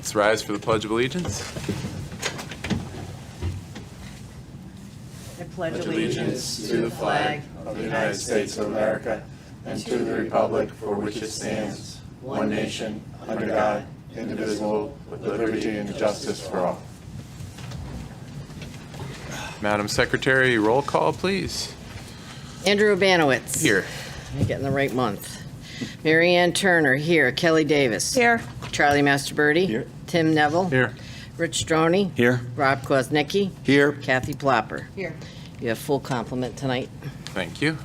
Let's rise for the Pledge of Allegiance. I pledge allegiance to the flag of the United States of America and to the republic for which it stands, one nation, under God, indivisible, with liberty and justice for all. Madam Secretary, roll call, please. Andrew Abanowitz. Here. I'm getting the right month. Mary Ann Turner, here. Kelly Davis. Here. Charlie Masterbirdy. Here. Tim Neville. Here. Rich Stroney. Here. Rob Kwasnicki. Here. Kathy Plopper. Here. You have full complement tonight. Thank you.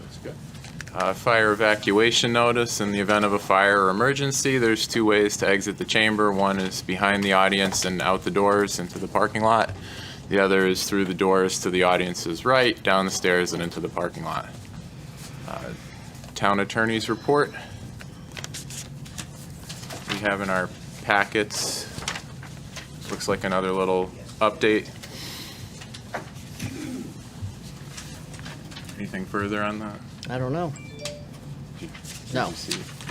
Fire evacuation notice. In the event of a fire or emergency, there's two ways to exit the chamber. One is behind the audience and out the doors into the parking lot. The other is through the doors to the audience's right, down the stairs and into the parking lot. Town attorney's report. We have in our packets, looks like another little update. Anything further on that? I don't know. No.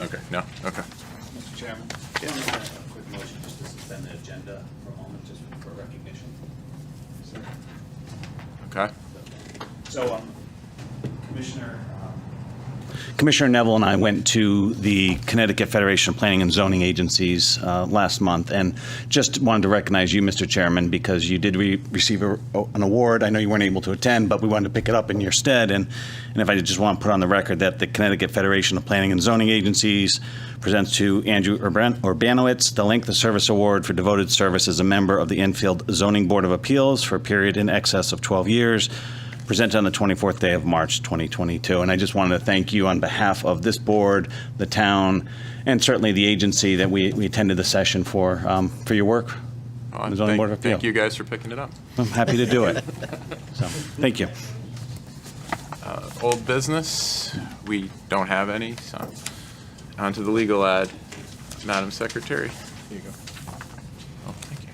Okay, no, okay. Mr. Chairman, Yeah. can I make a quick motion just to suspend the agenda for a moment, just for recognition? Okay. So, Commissioner Neville and I went to the Connecticut Federation of Planning and Zoning Agencies last month, and just wanted to recognize you, Mr. Chairman, because you did receive an award. I know you weren't able to attend, but we wanted to pick it up in your stead. And if I just want to put on the record that the Connecticut Federation of Planning and Zoning Agencies presents to Andrew Urbanowitz the Length of Service Award for devoted service as a member of the Enfield Zoning Board of Appeals for a period in excess of 12 years. Presented on the 24th day of March 2022. And I just wanted to thank you on behalf of this board, the town, and certainly the agency that we attended the session for your work. Well, The Zoning Board of thank Appeal. you guys for picking it up. I'm happy to do it. So, thank you. Old business, we don't have any, so on to the legal ad. Madam Secretary, here you go. Oh, thank you.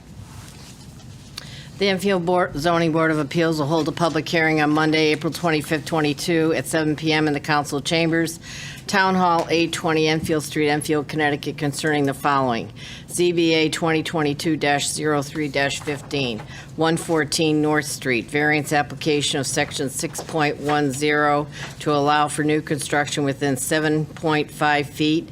The Enfield Zoning Board of Appeals will hold a public hearing on Monday, April 25th, 22 at 7 p.m. in the council chambers, Town Hall, 820 Enfield Street, Enfield, Connecticut, concerning the following. ZBA 2022-03-15, 114 North Street, variance application of section 6.10 to allow for new construction within 7.5 feet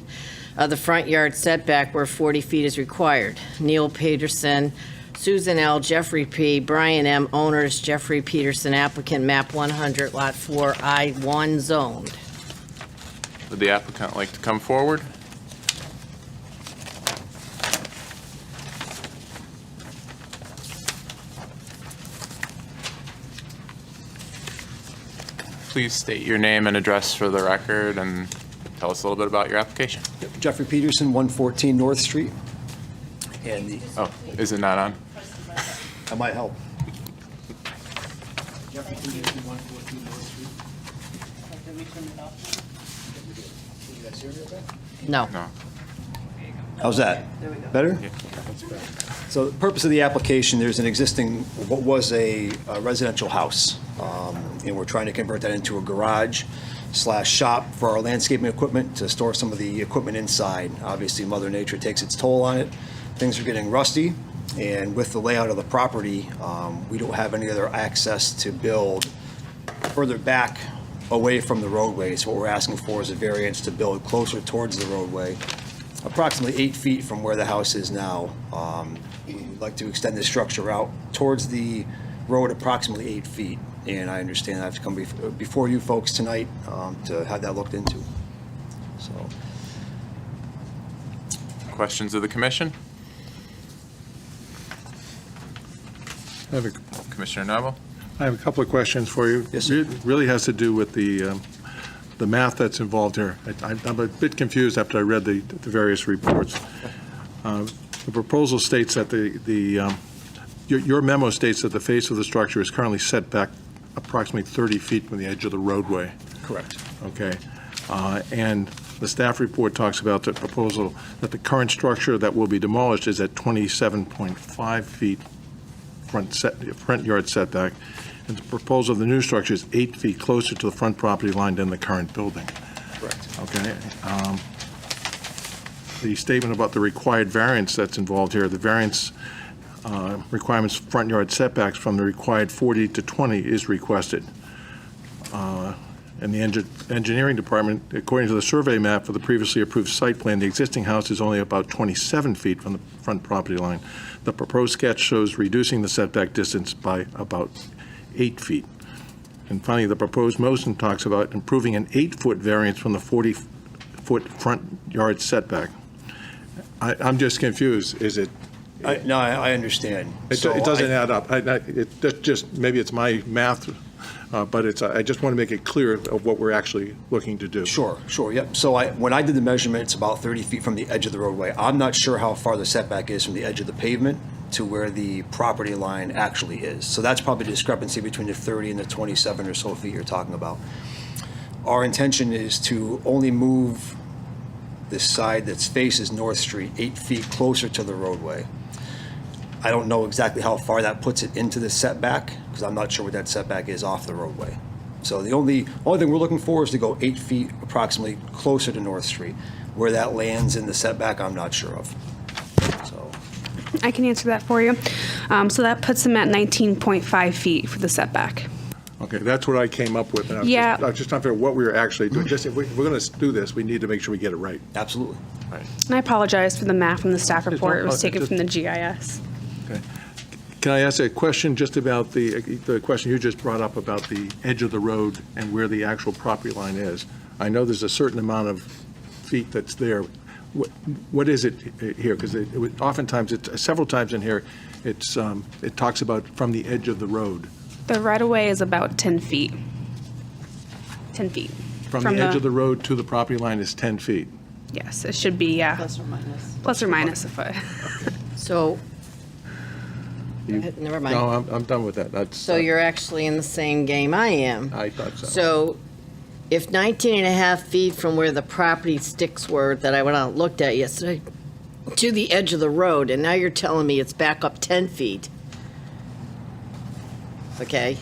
of the front yard setback where 40 feet is required. Neil Peterson, Susan L., Jeffrey P., Brian M., owners, Jeffrey Peterson, applicant, map 100, lot 4, I-1 zoned. Would the applicant like to come forward? Please state your name and address for the record and tell us a little bit about your application. Jeffrey Peterson, 114 North Street. And the, Oh, is it not on? that might help. Jeffrey Peterson, 114 North Street. No. No. How's that? Better? Yeah. So the purpose of the application, there's an existing, what was a residential house. And we're trying to convert that into a garage/shop for our landscaping equipment to store some of the equipment inside. Obviously, Mother Nature takes its toll on it. Things are getting rusty. And with the layout of the property, we don't have any other access to build further back away from the roadway. So what we're asking for is a variance to build closer towards the roadway, approximately 8 feet from where the house is now. We'd like to extend this structure out towards the road approximately 8 feet. And I understand I have to come before you folks tonight to have that looked into. So, Questions of the commission? Commissioner Neville? I have a couple of questions for you. Yes, sir. It really has to do with the math that's involved here. I'm a bit confused after I read the various reports. The proposal states that your memo states that the face of the structure is currently set back approximately 30 feet from the edge of the roadway. correct. Okay. And the staff report talks about the proposal that the current structure that will be demolished is at 27.5 feet front yard setback, and the proposal of the new structure is 8 feet closer to the front property line than the current building. Correct. Okay. the statement about the required variance that's involved here. The variance requirements front yard setbacks from the required 40 to 20 is requested. And the engineering department, according to the survey map for the previously approved site plan, the existing house is only about 27 feet from the front property line. The proposed sketch shows reducing the setback distance by about 8 feet. And finally, the proposed motion talks about improving an 8-foot variance from the 40-foot front yard setback. I'm just confused. Is it? No, I understand. It So doesn't I- add up. Maybe it's my math, but I just want to make it clear of what we're actually looking to do. Sure, yep. So when I did the measurement, it's about 30 feet from the edge of the roadway. I'm not sure how far the setback is from the edge of the pavement to where the property line actually is. So that's probably the discrepancy between the 30 and the 27 or so feet you're talking about. Our intention is to only move the side that faces North Street 8 feet closer to the roadway. I don't know exactly how far that puts it into the setback, because I'm not sure what that setback is off the roadway. So the only thing we're looking for is to go 8 feet approximately closer to North Street. Where that lands in the setback, I'm not sure of. So, I can answer that for you. So that puts them at 19.5 feet for the setback. Okay, that's what I came up with. And Yeah. I was just trying to figure out what we were actually doing. Just if we're going to do this, we need to make sure we get it right. absolutely. And I apologize for the map from the staff report. It was okay, taken just- from the GIS. Okay. Can I ask a question just about the question you just brought up about the edge of the road and where the actual property line is? I know there's a certain amount of feet that's there. What is it here? Because oftentimes, several times in here, it talks about from the edge of the road. The right-of-way is about 10 feet. 10 feet. From the edge of the road to the property line is 10 feet. Yes, it should be, yeah. Plus or minus a foot. So, never mind. No, I'm done with that. That's. So you're actually in the same game I am. I thought so. So if 19 and a half feet from where the property sticks were that I went out and looked at yesterday to the edge of the road, and now you're telling me it's back up 10 feet, okay?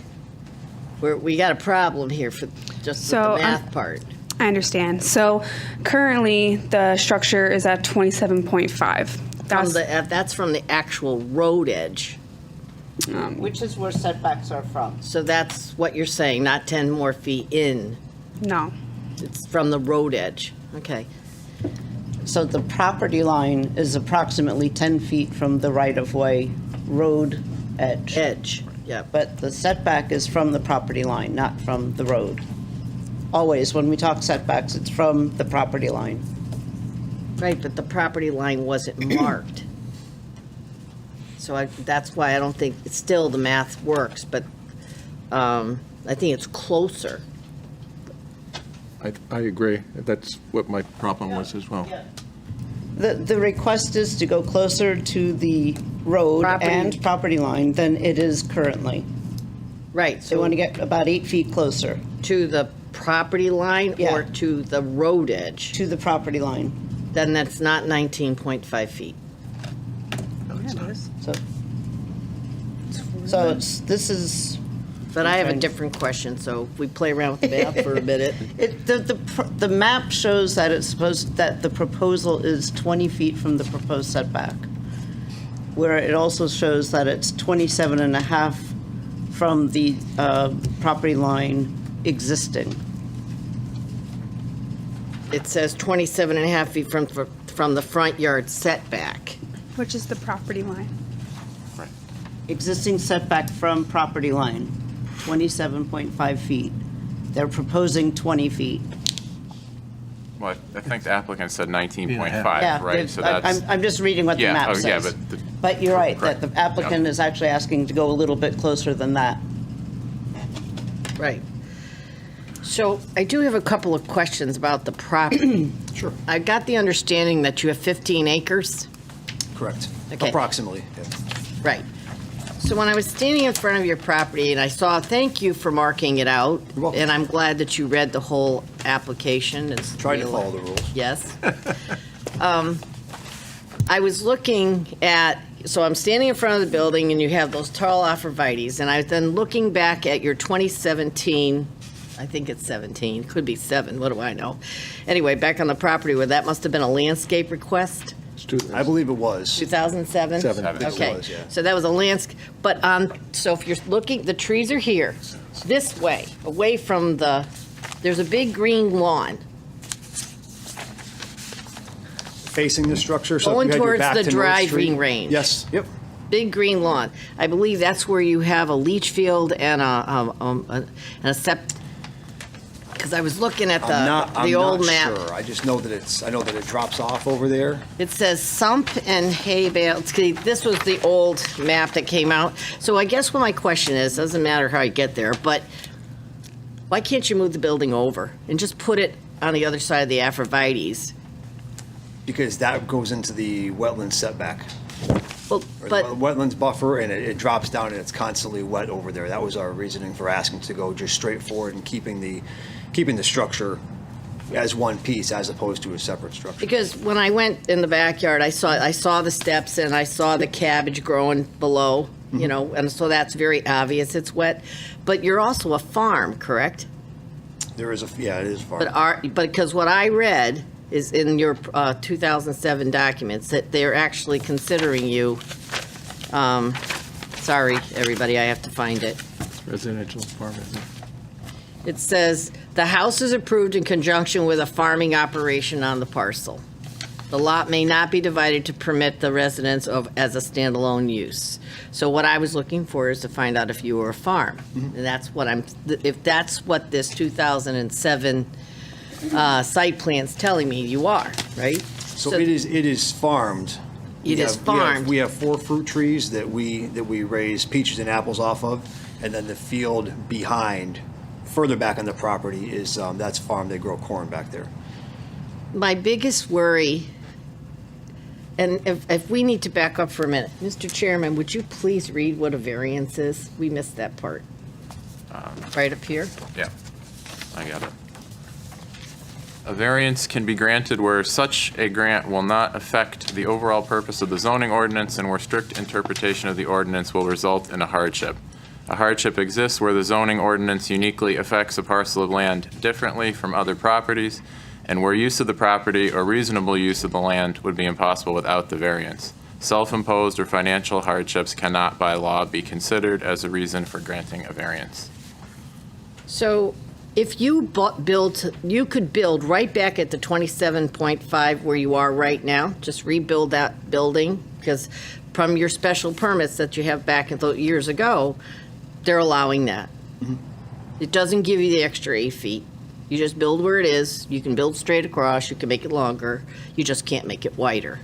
We got a problem here for just So, with the math part. I understand. So currently, the structure is at 27.5. That's from the actual road edge. Which is where setbacks are from. So that's what you're saying, not 10 more feet in. No. It's from the road edge. Okay. So the property line is approximately 10 feet from the right-of-way road edge. Edge, yeah. But the setback is from the property line, not from the road. Always, when we talk setbacks, it's from the property line. Right, but the property line wasn't marked. So that's why I don't think, it's still the math works, but I think it's closer. I agree. That's what my problem was as well. The request is to go closer to the road Property. and property line than it is currently. Right, They want so to get about 8 feet closer to the property line Yeah. or to the road edge? to the property line. Then that's not 19.5 feet. So this is, But I have a Okay. different question, so if we play around with the map for a minute. the map shows that it's supposed, that the proposal is 20 feet from the proposed setback, where it also shows that it's 27 and a half from the property line existing. It says 27 and a half feet from the front yard setback. Which is the property line. Existing setback from property line, 27.5 feet. They're proposing 20 feet. Well, I think the applicant said 19.5, Yeah, right? So that's, I'm just reading what the yeah, map oh, says. yeah, but But you're right, that Correct. the applicant is actually asking to go a little bit closer than that. Right. So I do have a couple of questions about the property. Sure. I got the understanding that you have 15 acres? Correct. Okay. Approximately. Yeah. Right. So when I was standing in front of your property and I saw, thank you for marking it out. You're welcome. And I'm glad that you read the whole application. It's Tried to really- follow the rules. Yes. I was looking at, so I'm standing in front of the building and you have those tall arborvitaes. And I was then looking back at your 2017 I think it's 17, could be 7, what do I know? Anyway, back on the property where that must have been a landscape request, I believe it was. 2007? Seven. I think it Okay, was, yeah. so that was a landscape, but so if you're looking, the trees are here, this way, away from there's a big green lawn. Facing the structure, so if Going you had your towards back the to North Street- driving range. Yes, yep. Big green lawn. I believe that's where you have a leach field and a sept, because I was looking at the old map. I'm not sure. I just know that I know that it drops off over there. It says sump and hay bale. This was the old map that came out. So I guess what my question is, doesn't matter how you get there, but why can't you move the building over and just put it on the other side of the Aphrodite? Because that goes into the wetland setback, Well, or but the wetlands buffer, and it drops down and it's constantly wet over there. That was our reasoning for asking to go just straight forward and keeping the structure as one piece as opposed to a separate structure. because when I went in the backyard, I saw the steps and I saw the cabbage growing below, and so that's very obvious it's wet. But you're also a farm, correct? There is it is far. But because what I read is in your 2007 documents that they're actually considering you, sorry, everybody, I have to find it. Residential farm, isn't it? It says, "The house is approved in conjunction with a farming operation on the parcel. The lot may not be divided to permit the residence as a standalone use." So what I was looking for is to find out if you were a farm. And that's what if that's what this 2007 site plan's telling me you are, right? So it is farmed. It is farmed. We have 4 fruit trees that we raise peaches and apples off of, and then the field behind, further back on the property, is that's farmed. They grow corn back there. My biggest worry, and if we need to back up for a minute, Mr. Chairman, would you please read what a variance is? We missed that part. Right up here? Yeah, I got it. A variance can be granted where such a grant will not affect the overall purpose of the zoning ordinance and where strict interpretation of the ordinance will result in a hardship. A hardship exists where the zoning ordinance uniquely affects a parcel of land differently from other properties and where use of the property or reasonable use of the land would be impossible without the variance. Self-imposed or financial hardships cannot by law be considered as a reason for granting a variance. So if you you could build right back at the 27.5 where you are right now, just rebuild that building, because from your special permits that you have back years ago, they're allowing that. It doesn't give you the extra 8 feet. You just build where it is. You can build straight across. You can make it longer. You just can't make it wider.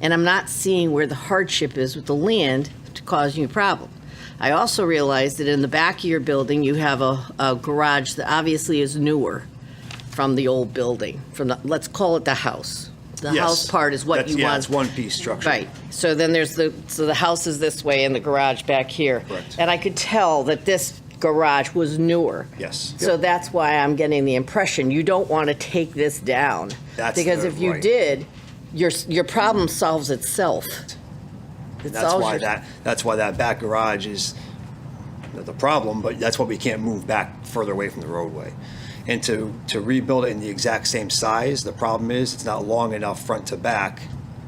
And I'm not seeing where the hardship is with the land to cause you a problem. I also realize that in the back of your building, you have a garage that obviously is newer from the old building, let's call it the house. The Yes. house part is what you want. Yeah, it's one piece structure. Right. So then there's the house is this way and the garage back here. Correct. And I could tell that this garage was newer. Yes. So that's why I'm getting the impression you don't want to take this down. Because if you right. did, your problem solves itself. It That's solves why your- that's why that back garage is not the problem, but that's why we can't move back further away from the roadway. And to rebuild it in the exact same size, the problem is it's not long enough front to back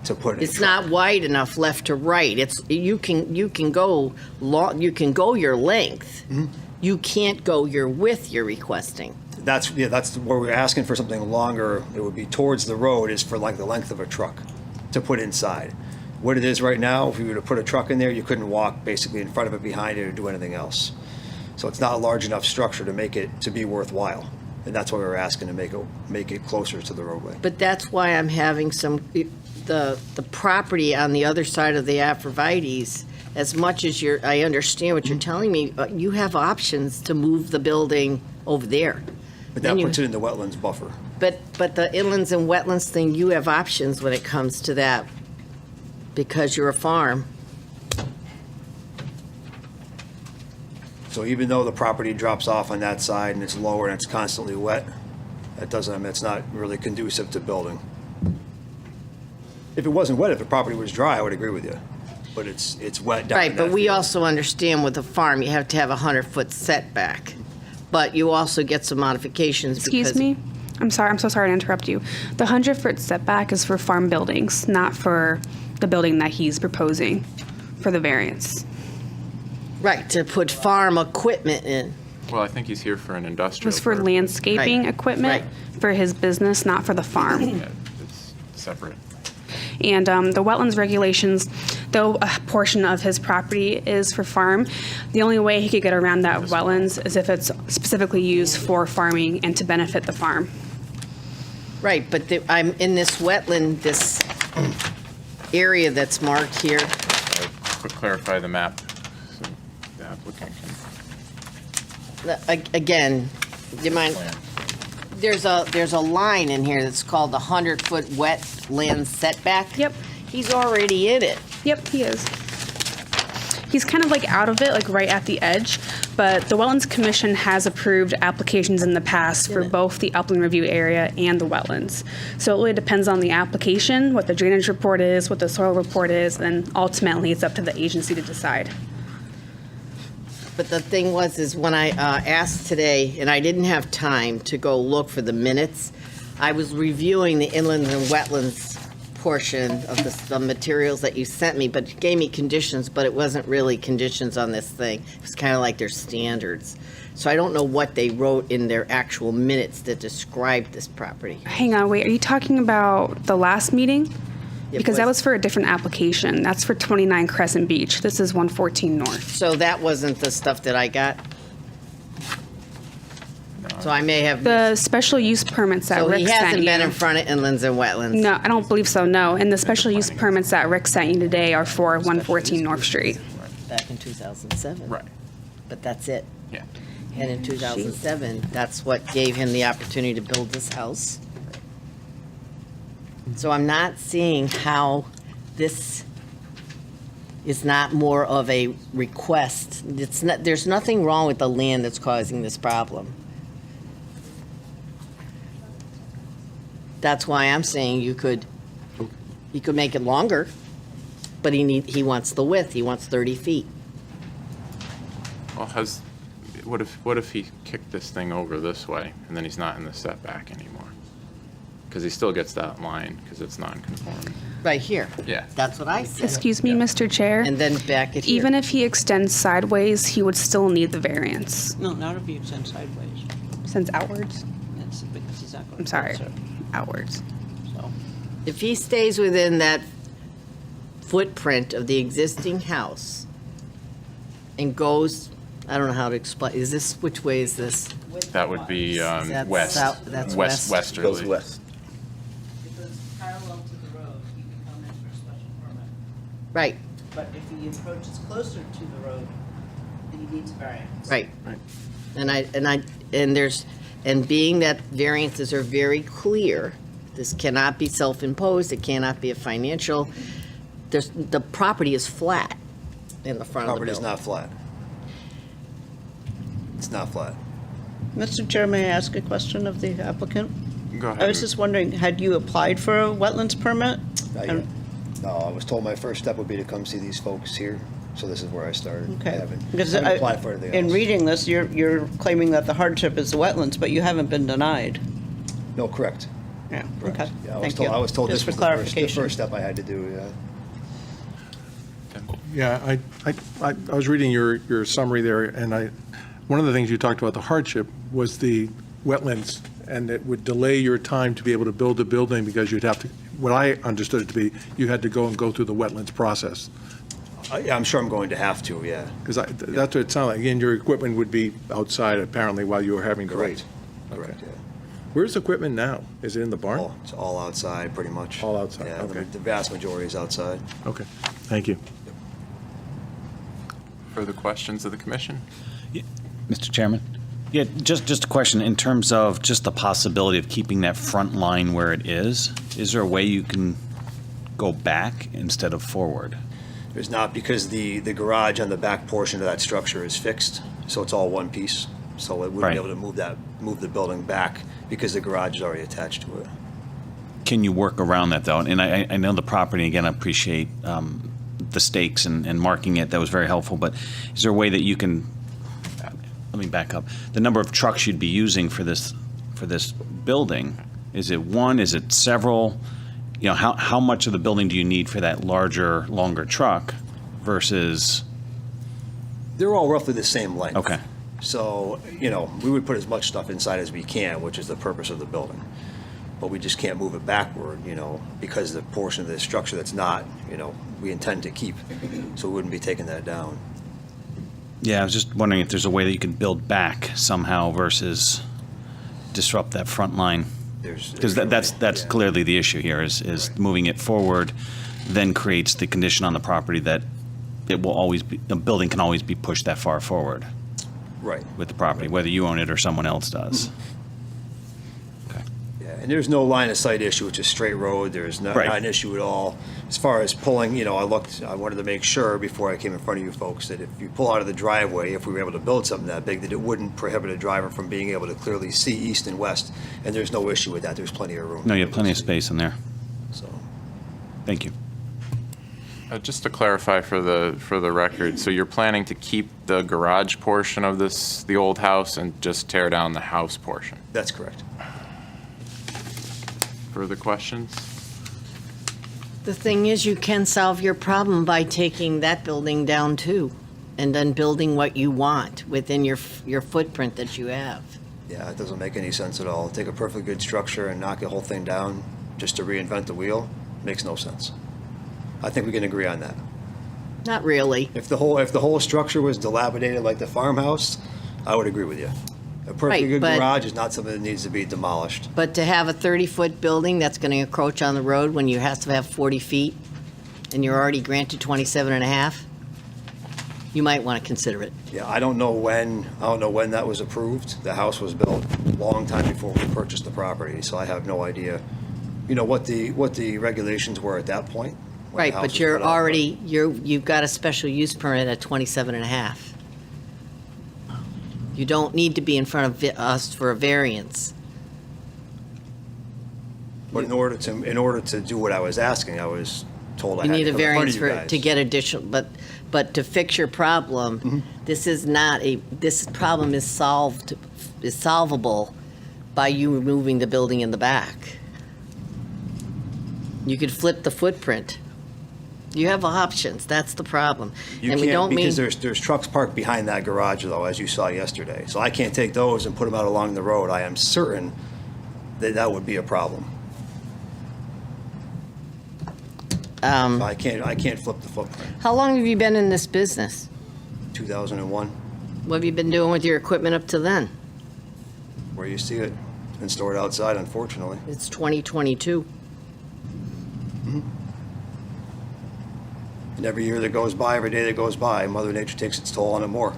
to put in a It's truck. not wide enough left to right. You can go your length. Mm-hmm. You can't go your width you're requesting. That's where we're asking for something longer. It would be towards the road is for like the length of a truck to put inside. What it is right now, if you were to put a truck in there, you couldn't walk basically in front of it, behind it, or do anything else. So it's not a large enough structure to make it to be worthwhile. And that's why we're asking to make it closer to the roadway. But that's why I'm having the property on the other side of the Aphrodite, as much as I understand what you're telling me, you have options to move the building over there. But Then that you- puts it in the wetlands buffer. But the inlands and wetlands thing, you have options when it comes to that, because you're a farm. So even though the property drops off on that side and it's lower and it's constantly wet, it's not really conducive to building. If it wasn't wet, if the property was dry, I would agree with you. But it's wet down in Right, but that we field. also understand with a farm, you have to have a 100-foot setback. but you also get some modifications. Excuse because- me? I'm sorry, I'm so sorry to interrupt you. The 100-foot setback is for farm buildings, not for the building that he's proposing for the variance. Right, to put farm equipment in. Well, I think he's here for an It industrial. was for purpose. landscaping Right, equipment for his business, not for the farm. Yeah, it's separate. And the wetlands regulations, though a portion of his property is for farm, the only way he could get around that wetlands is if it's specifically used for farming and to benefit the farm. Right, but I'm in this wetland, this area that's marked here. Quick clarify the map, so the applicant can. Again, do you mind? There's a line in here that's called the 100-foot wetland setback. Yep. He's already in it. Yep, he is. He's kind of like out of it, like right at the edge, but the Wetlands Commission has approved applications in the past for both the upland review area and the wetlands. So it really depends on the application, what the drainage report is, what the soil report is, and ultimately it's up to the agency to decide. But the thing is when I asked today, and I didn't have time to go look for the minutes, I was reviewing the inland and wetlands portion of the materials that you sent me, but you gave me conditions, but it wasn't really conditions on this thing. It was kind of like their standards. So I don't know what they wrote in their actual minutes that described this property. Hang on, wait, are you talking about the last meeting? It Because that was for a different application. That's for 29 Crescent Beach. This is 114 North. So that wasn't the stuff that I got? So I may have, The special use permits that so Rick he sent hasn't been you. in front of inlands and wetlands? No, I don't believe so, no. And the special use permits that Rick sent you today are for 114 North Street. Back in 2007. Right. But that's it. Yeah. And in 2007, that's what gave him the opportunity to build this house. So I'm not seeing how this is not more of a request. It's not, there's nothing wrong with the land that's causing this problem. That's why I'm saying you could make it longer, but he wants the width, he wants 30 feet. Well, what if he kicked this thing over this way, and then he's not in the setback anymore? Because he still gets that line, because it's non-conforming. Right here. Yeah. That's what I said. Excuse me, Mr. Chair? And then back it here. Even if he extends sideways, he would still need the variance. No, not if you extend sideways. Since outwards? That's exactly. I'm sorry, outwards. So, If he stays within that footprint of the existing house and goes, I don't know how to explain, which way is this? That would be That's west. south- that's west. Westerly. west. if it's parallel to the road, you can come in for a special permit. Right, But if he approaches closer to the road, he needs variance. right. And being that variances are very clear, this cannot be self-imposed, it cannot be a financial, the property is flat in the front of the Property is building. not flat. It's not flat. Mr. Chair, may I ask a question of the applicant? Go ahead. I was just wondering, had you applied for a wetlands permit? Not yet. No, I was told my first step would be to come see these folks here, so this is where I started. I Okay. haven't Because applied for anything in else. reading this, you're claiming that the hardship is the wetlands, but you haven't been denied. No, correct. Yeah, Correct. okay. Yeah, Thank you. I was told Just this for was the clarification. first step I had to do, yeah. Yeah, I was reading your summary there, and one of the things you talked about, the hardship, was the wetlands, and it would delay your time to be able to build a building because you'd have to, what I understood it to be, you had to go through the wetlands process. Yeah, I'm sure I'm going to have to, yeah. Because that's what it sounded like. Again, your equipment would be outside apparently while you were having to wait. Correct, yeah. Where's the equipment now? Is it in the barn? It's all outside, pretty much. All outside, Yeah, okay. the vast majority is outside. Okay, thank you. Further questions of the commission? Mr. Chairman? Yeah, just a question, in terms of just the possibility of keeping that front line where it is there a way you can go back instead of forward? There's not, because the garage on the back portion of that structure is fixed, so it's all one piece. So it wouldn't Right. be able to move the building back because the garage is already attached to it. Can you work around that, though? And I know the property, again, I appreciate the stakes and marking it, that was very helpful, but is there a way that you can let me back up. The number of trucks you'd be using for this building, is it one, is it several? You know, how much of the building do you need for that larger, longer truck versus, They're all roughly the same length. okay. So, you know, we would put as much stuff inside as we can, which is the purpose of the building. But we just can't move it backward, you know, because the portion of the structure that's not, you know, we intend to keep. So we wouldn't be taking that down. Yeah, I was just wondering if there's a way that you can build back somehow versus disrupt that front line. Because that's yeah. clearly the issue here, is Right. moving it forward then creates the condition on the property that it will always be, the building can always be pushed that far forward Right. with the property, whether you own it or someone else does. Okay. Yeah, and there's no line of sight issue, it's a straight road, there's not Right. an issue at all. As far as pulling, you know, I wanted to make sure before I came in front of you folks that if you pull out of the driveway, if we were able to build something that big, that it wouldn't prohibit a driver from being able to clearly see east and west, and there's no issue with that, there's plenty of room. No, you have plenty of space in there. So, Thank you. Just to clarify for the record, so you're planning to keep the garage portion of the old house, and just tear down the house portion? that's correct. Further questions? The thing is, you can solve your problem by taking that building down too, and then building what you want within your footprint that you have. Yeah, it doesn't make any sense at all. Take a perfectly good structure and knock the whole thing down just to reinvent the wheel, makes no sense. I think we can agree on that. Not really. If the whole structure was dilapidated like the farmhouse, I would agree with you. A perfectly Right, good but- garage is not something that needs to be demolished. But to have a 30-foot building that's going to encroach on the road when you have to have 40 feet, and you're already granted 27 and a half, you might want to consider it. Yeah, I don't know when that was approved. The house was built a long time before we purchased the property, so I have no idea, you know, what the regulations were at that point. when the Right, house but was you're put up, already, you've got a special use permit at 27 and a half. You don't need to be in front of us for a variance. But in order to do what I was asking, I was told I You had need to a come in front variance of you for, guys. to get additional, but to fix your problem, this problem is solvable by you removing the building in the back. You could flip the footprint. You have options, that's the problem. You And we can't, don't mean, because there's trucks parked behind that garage though, as you saw yesterday. So I can't take those and put them out along the road. I am certain that would be a problem. I can't flip the footprint. how long have you been in this business? 2001, What have you been doing with your equipment up to then? where you see it, it's been stored outside, unfortunately. It's 2022. And every year that goes by, every day that goes by, Mother Nature takes its toll on it more.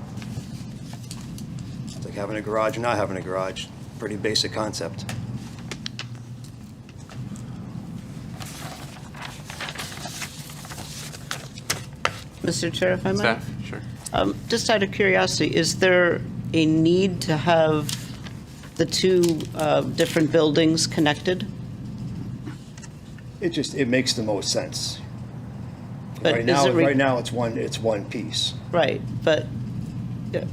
It's like having a garage or not having a garage. Pretty basic concept. Mr. Chair, if I might? Staff? Sure. Just out of curiosity, is there a need to have the two different buildings connected? It makes the most sense. But Right is it now, it's one piece. Right, but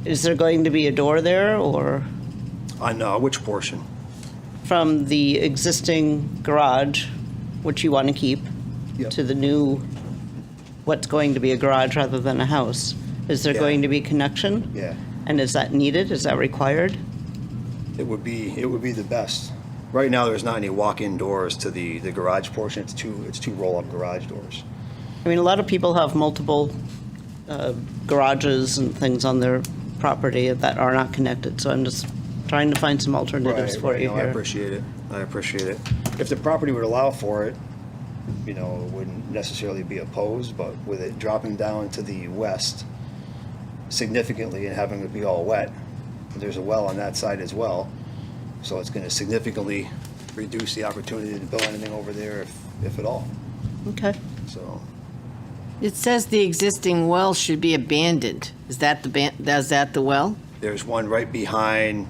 is there going to be a door there, or On which portion? from the existing garage, which you want to keep, Yep. to the new, what's going to be a garage rather than a house? Is there Yeah. going to be connection? Yeah, And is that needed? Is that required? it would be the best. Right now, there's not any walk-in doors to the garage portion. It's two roll-up garage doors. I mean, a lot of people have multiple garages and things on their property that are not connected, so I'm just trying to find some alternatives for you No, I here. appreciate it. I appreciate it. If the property would allow for it, you know, it wouldn't necessarily be opposed, but with it dropping down to the west significantly and having it be all wet, there's a well on that side as well, so it's going to significantly reduce the opportunity to build anything over there, if at all. Okay. So, It says the existing well should be abandoned. Is that the well? there's one right behind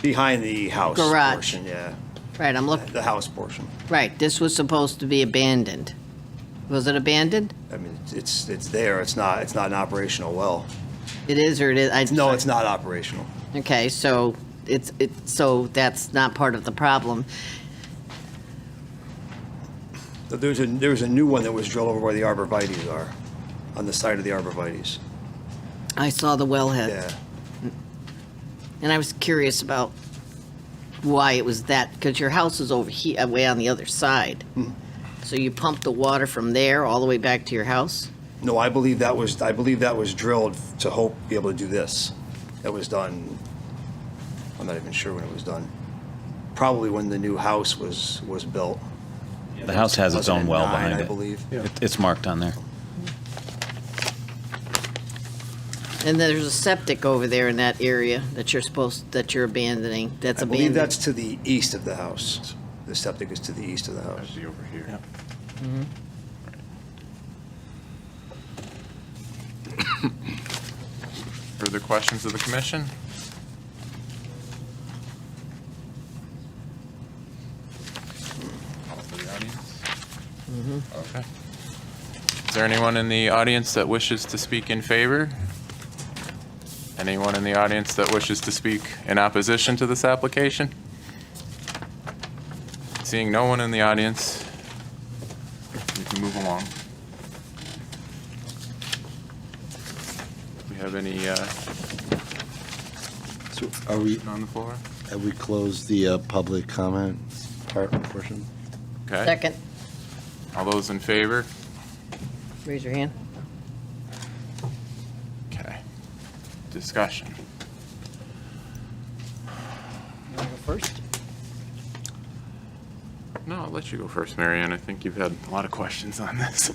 the house Garage. portion, yeah, Right, I'm looking, the house portion. right, this was supposed to be abandoned. Was it abandoned? I mean, it's there. It's not an operational well. It is or it is? No, it's not operational. Okay, so so that's not part of the problem. There's a new one that was drilled over where the arborvitaes are, on the side of the arborvitaes. I saw the wellhead. Yeah. And I was curious about why it was that, because your house is over here, way on the other side. So you pump the water from there all the way back to your house? No, I believe that was drilled to be able to do this. That was done, I'm not even sure when it was done. Probably when the new house was built. The house has its own well 2009, behind I it. believe. It's marked on there. And there's a septic over there in that area that you're abandoning, that's I believe abandoned. that's to the east of the house. The septic is to the east of the house. That'd be over here. Further questions of the commission? All for the audience? Okay. Is there anyone in the audience that wishes to speak in favor? Anyone in the audience that wishes to speak in opposition to this application? Seeing no one in the audience, we can move along. Do we have any So are we, on the floor? have we closed the public comment portion? Okay. Second, All those in favor? raise your hand. Okay. Discussion. You want to go first? No, I'll let you go first, Marianne. I think you've had a lot of questions on this.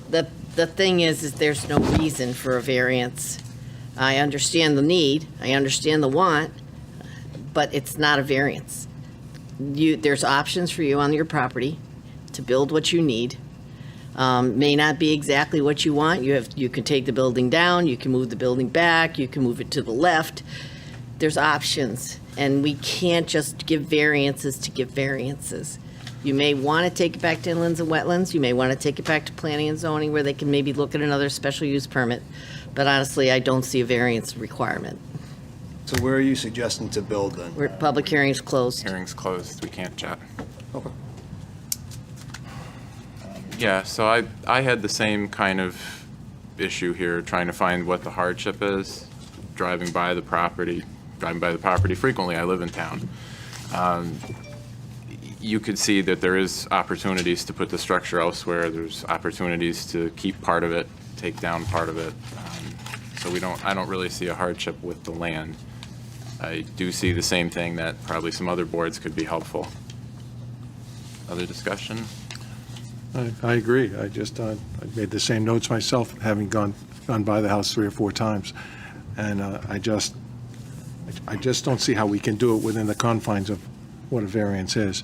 The thing is there's no reason for a variance. I understand the need, I understand the want, but it's not a variance. There's options for you on your property to build what you need. May not be exactly what you want. You can take the building down, you can move the building back, you can move it to the left. There's options, and we can't just give variances to give variances. You may want to take it back to inlands and wetlands, you may want to take it back to planning and zoning where they can maybe look at another special use permit. But honestly, I don't see a variance requirement. So where are you suggesting to build then? Public hearing is closed. Hearing's closed. We can't chat. Okay. Yeah, so I had the same kind of issue here, trying to find what the hardship is, driving by the property frequently. I live in town. You could see that there is opportunities to put the structure elsewhere. There's opportunities to keep part of it, take down part of it. So I don't really see a hardship with the land. I do see the same thing, that probably some other boards could be helpful. Other discussion? I agree. I made the same notes myself, having gone by the house 3 or 4 times. And I just don't see how we can do it within the confines of what a variance is.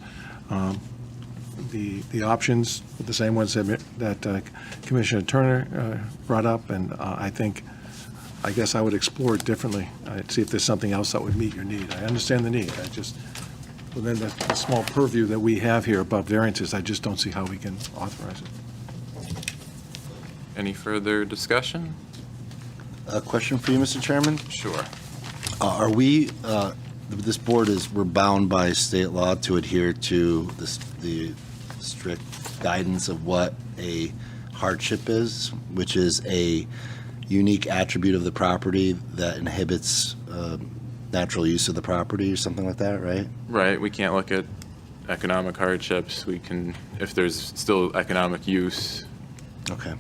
The options, the same ones that Commissioner Turner brought up, and I guess I would explore it differently. I'd see if there's something else that would meet your need. I understand the need. Within the small purview that we have here above variances, I just don't see how we can authorize it. Any further discussion? A question for you, Mr. Chairman. Sure. Are we, this board we're bound by state law to adhere to the strict guidance of what a hardship is, which is a unique attribute of the property that inhibits natural use of the property or something like that, right? Right, we can't look at economic hardships. We can, if there's still economic use. Okay,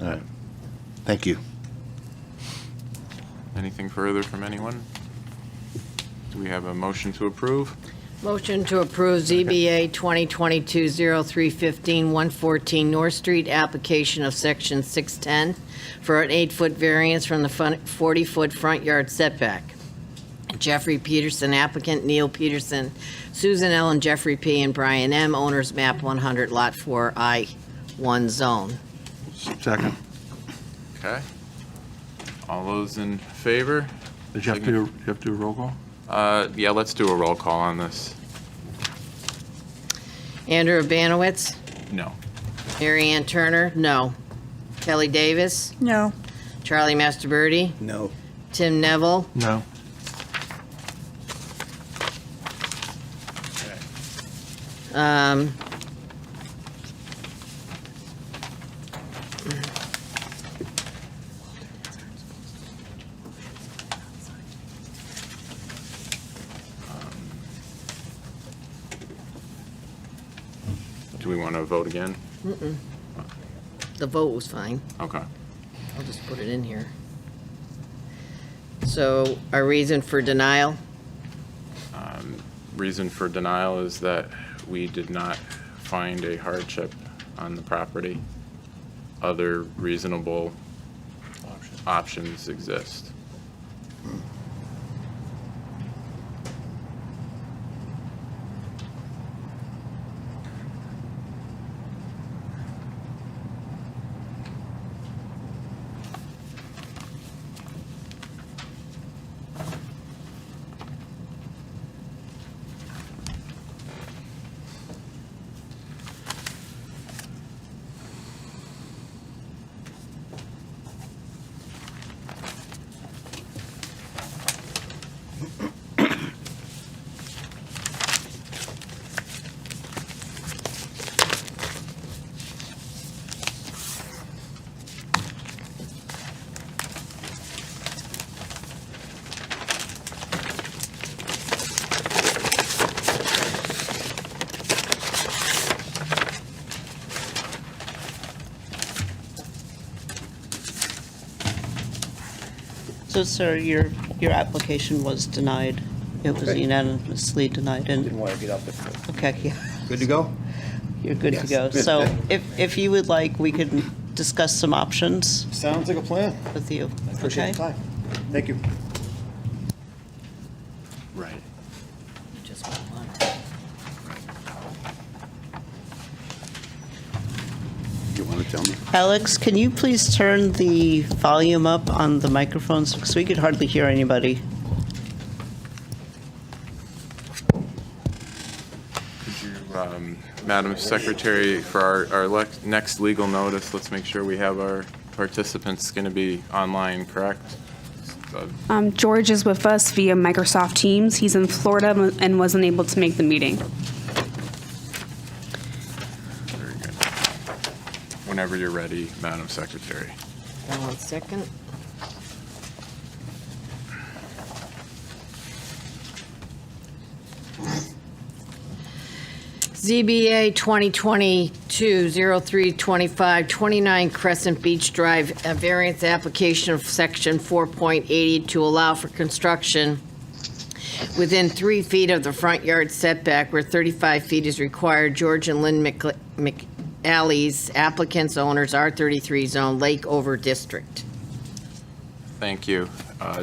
all right. Thank you. Anything further from anyone? Do we have a motion to approve? Motion to approve ZBA 2022-0315, 114 North Street, application of section 610 for an 8-foot variance from the 40-foot front yard setback. Jeffrey Peterson, applicant, Neil Peterson, Susan L. and Jeffrey P. and Brian M., owners, map 100, lot 4, I-1 zone. Second. Okay. All those in favor? Did you have to do a roll call? Yeah, let's do a roll call on this. Andrew Abanowitz, No. Mary Ann Turner, no. Kelly Davis, No. Charlie Masterbirdy, No. Tim Neville, No. um, Do we want to vote again? the vote was fine. Okay. I'll just put it in here. So our reason for denial? Reason for denial is that we did not find a hardship on the property. Other reasonable options exist. So, sir, your application was denied. It was Okay. unanimously denied, Didn't and, want to get up there. okay, yeah, Good to go? you're good to Yes. go. So if you would like, we could discuss some options Sounds like a plan. with you. Appreciate Okay? the time. Thank you. Right. Just one. You want to tell me? Alex, can you please turn the volume up on the microphones, because we could hardly hear anybody. Could you, Madam Secretary, for our next legal notice, let's make sure we have our participants going to be online, correct? George is with us via Microsoft Teams. He's in Florida and wasn't able to make the meeting. Very good. Whenever you're ready, Madam Secretary. Hold on 1 second. ZBA 2022-0325, 29 Crescent Beach Drive, a variance application of section 4.80 to allow for construction within 3 feet of the front yard setback where 35 feet is required. George and Lynn McAlees, applicants, owners, R33 zone, Lake Over District. Thank you.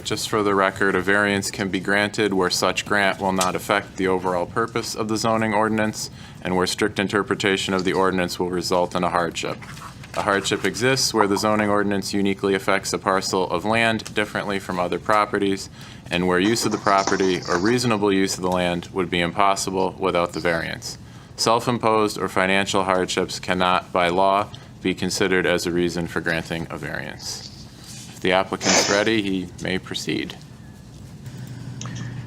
Just for the record, a variance can be granted where such grant will not affect the overall purpose of the zoning ordinance and where strict interpretation of the ordinance will result in a hardship. A hardship exists where the zoning ordinance uniquely affects a parcel of land differently from other properties and where use of the property or reasonable use of the land would be impossible without the variance. Self-imposed or financial hardships cannot, by law, be considered as a reason for granting a variance. If the applicant's ready, he may proceed.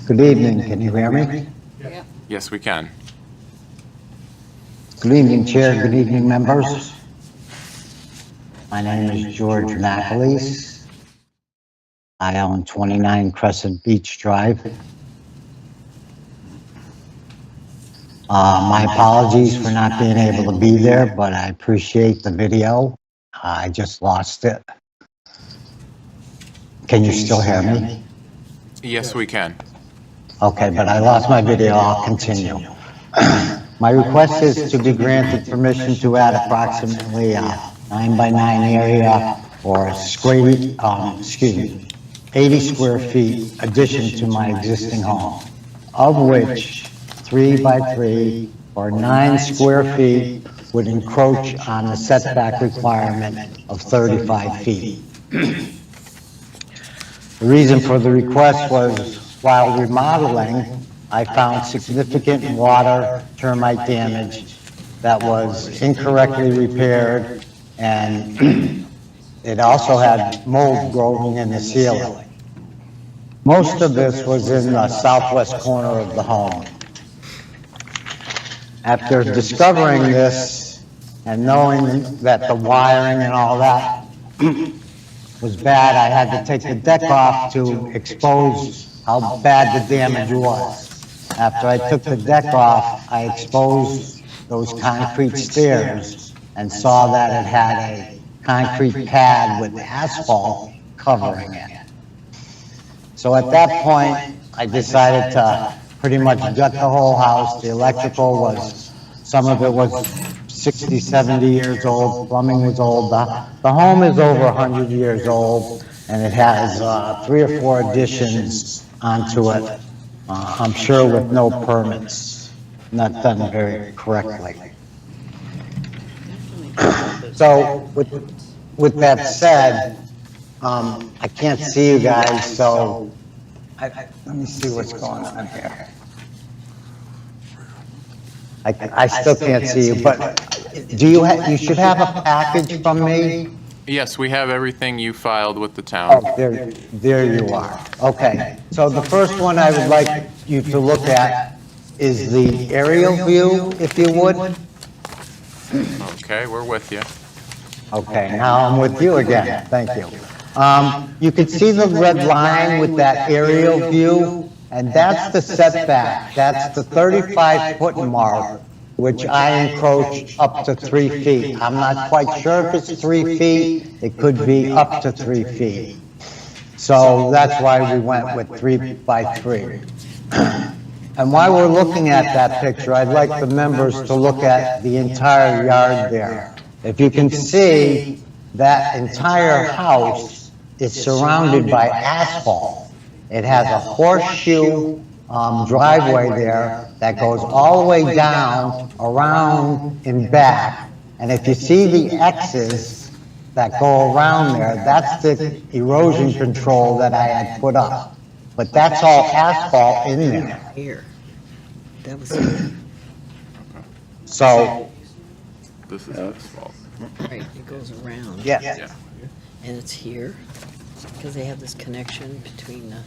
Good evening, can you hear me? Yes, we can. Good evening, Chair, good evening, members. My name is George McAleese. I own 29 Crescent Beach Drive. My apologies for not being able to be there, but I appreciate the video. I just lost it. Can you still hear me? Yes, we can. Okay, but I lost my video, I'll continue. My request is to be granted permission to add approximately a 9x9 area or 80 square feet addition to my existing home, of which 3x3 or 9 square feet would encroach on the setback requirement of 35 feet. The reason for the request was, while remodeling, I found significant water termite damage that was incorrectly repaired and it also had mold growing in the ceiling. Most of this was in the southwest corner of the home. After discovering this and knowing that the wiring and all that was bad, I had to take the deck off to expose how bad the damage was. After I took the deck off, I exposed those concrete stairs and saw that it had a concrete pad with asphalt covering it. So at that point, I decided to pretty much gut the whole house. The electrical was, some of it was 60, 70 years old, plumbing was old. The home is over 100 years old, and it has 3 or 4 additions onto it, I'm sure with no permits, not done very correctly. So with that said, I can't see you guys, so let me see what's going on here. I still can't see you, but do you should have a package from me? Yes, we have everything you filed with the town. Oh, there you are. Okay. So the first one I would like you to look at is the aerial view, if you would. Okay, we're with you. Okay, now I'm with you again. Thank you. You can see the red line with that aerial view, and that's the setback. That's the 35-foot mark, which I encroach up to 3 feet. I'm not quite sure if it's 3 feet. It could be up to 3 feet. So that's why we went with 3 by 3. And while we're looking at that picture, I'd like the members to look at the entire yard there. If you can see, that entire house is surrounded by asphalt. It has a horseshoe driveway there that goes all the way down, around, and back. And if you see the X's that go around there, that's the erosion control that I had put up. But that's all asphalt in there. Here. That was here. So, This is asphalt. Right, it goes around. yes. Yeah, And it's here, because they have this connection between the,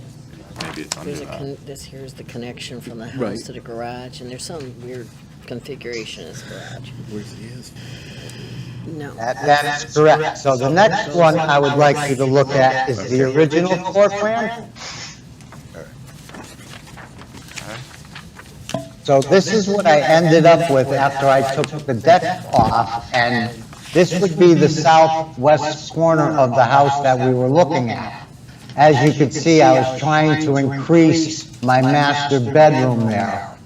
maybe it's under there's that. this here's the connection from the house to the garage, and there's some weird configuration in this garage. Where's the No. That's correct. So the next one I would like you to look at is the original floor plan. So this is what I ended up with after I took the deck off, and this would be the southwest corner of the house that we were looking at. As you can see, I was trying to increase my master bedroom there.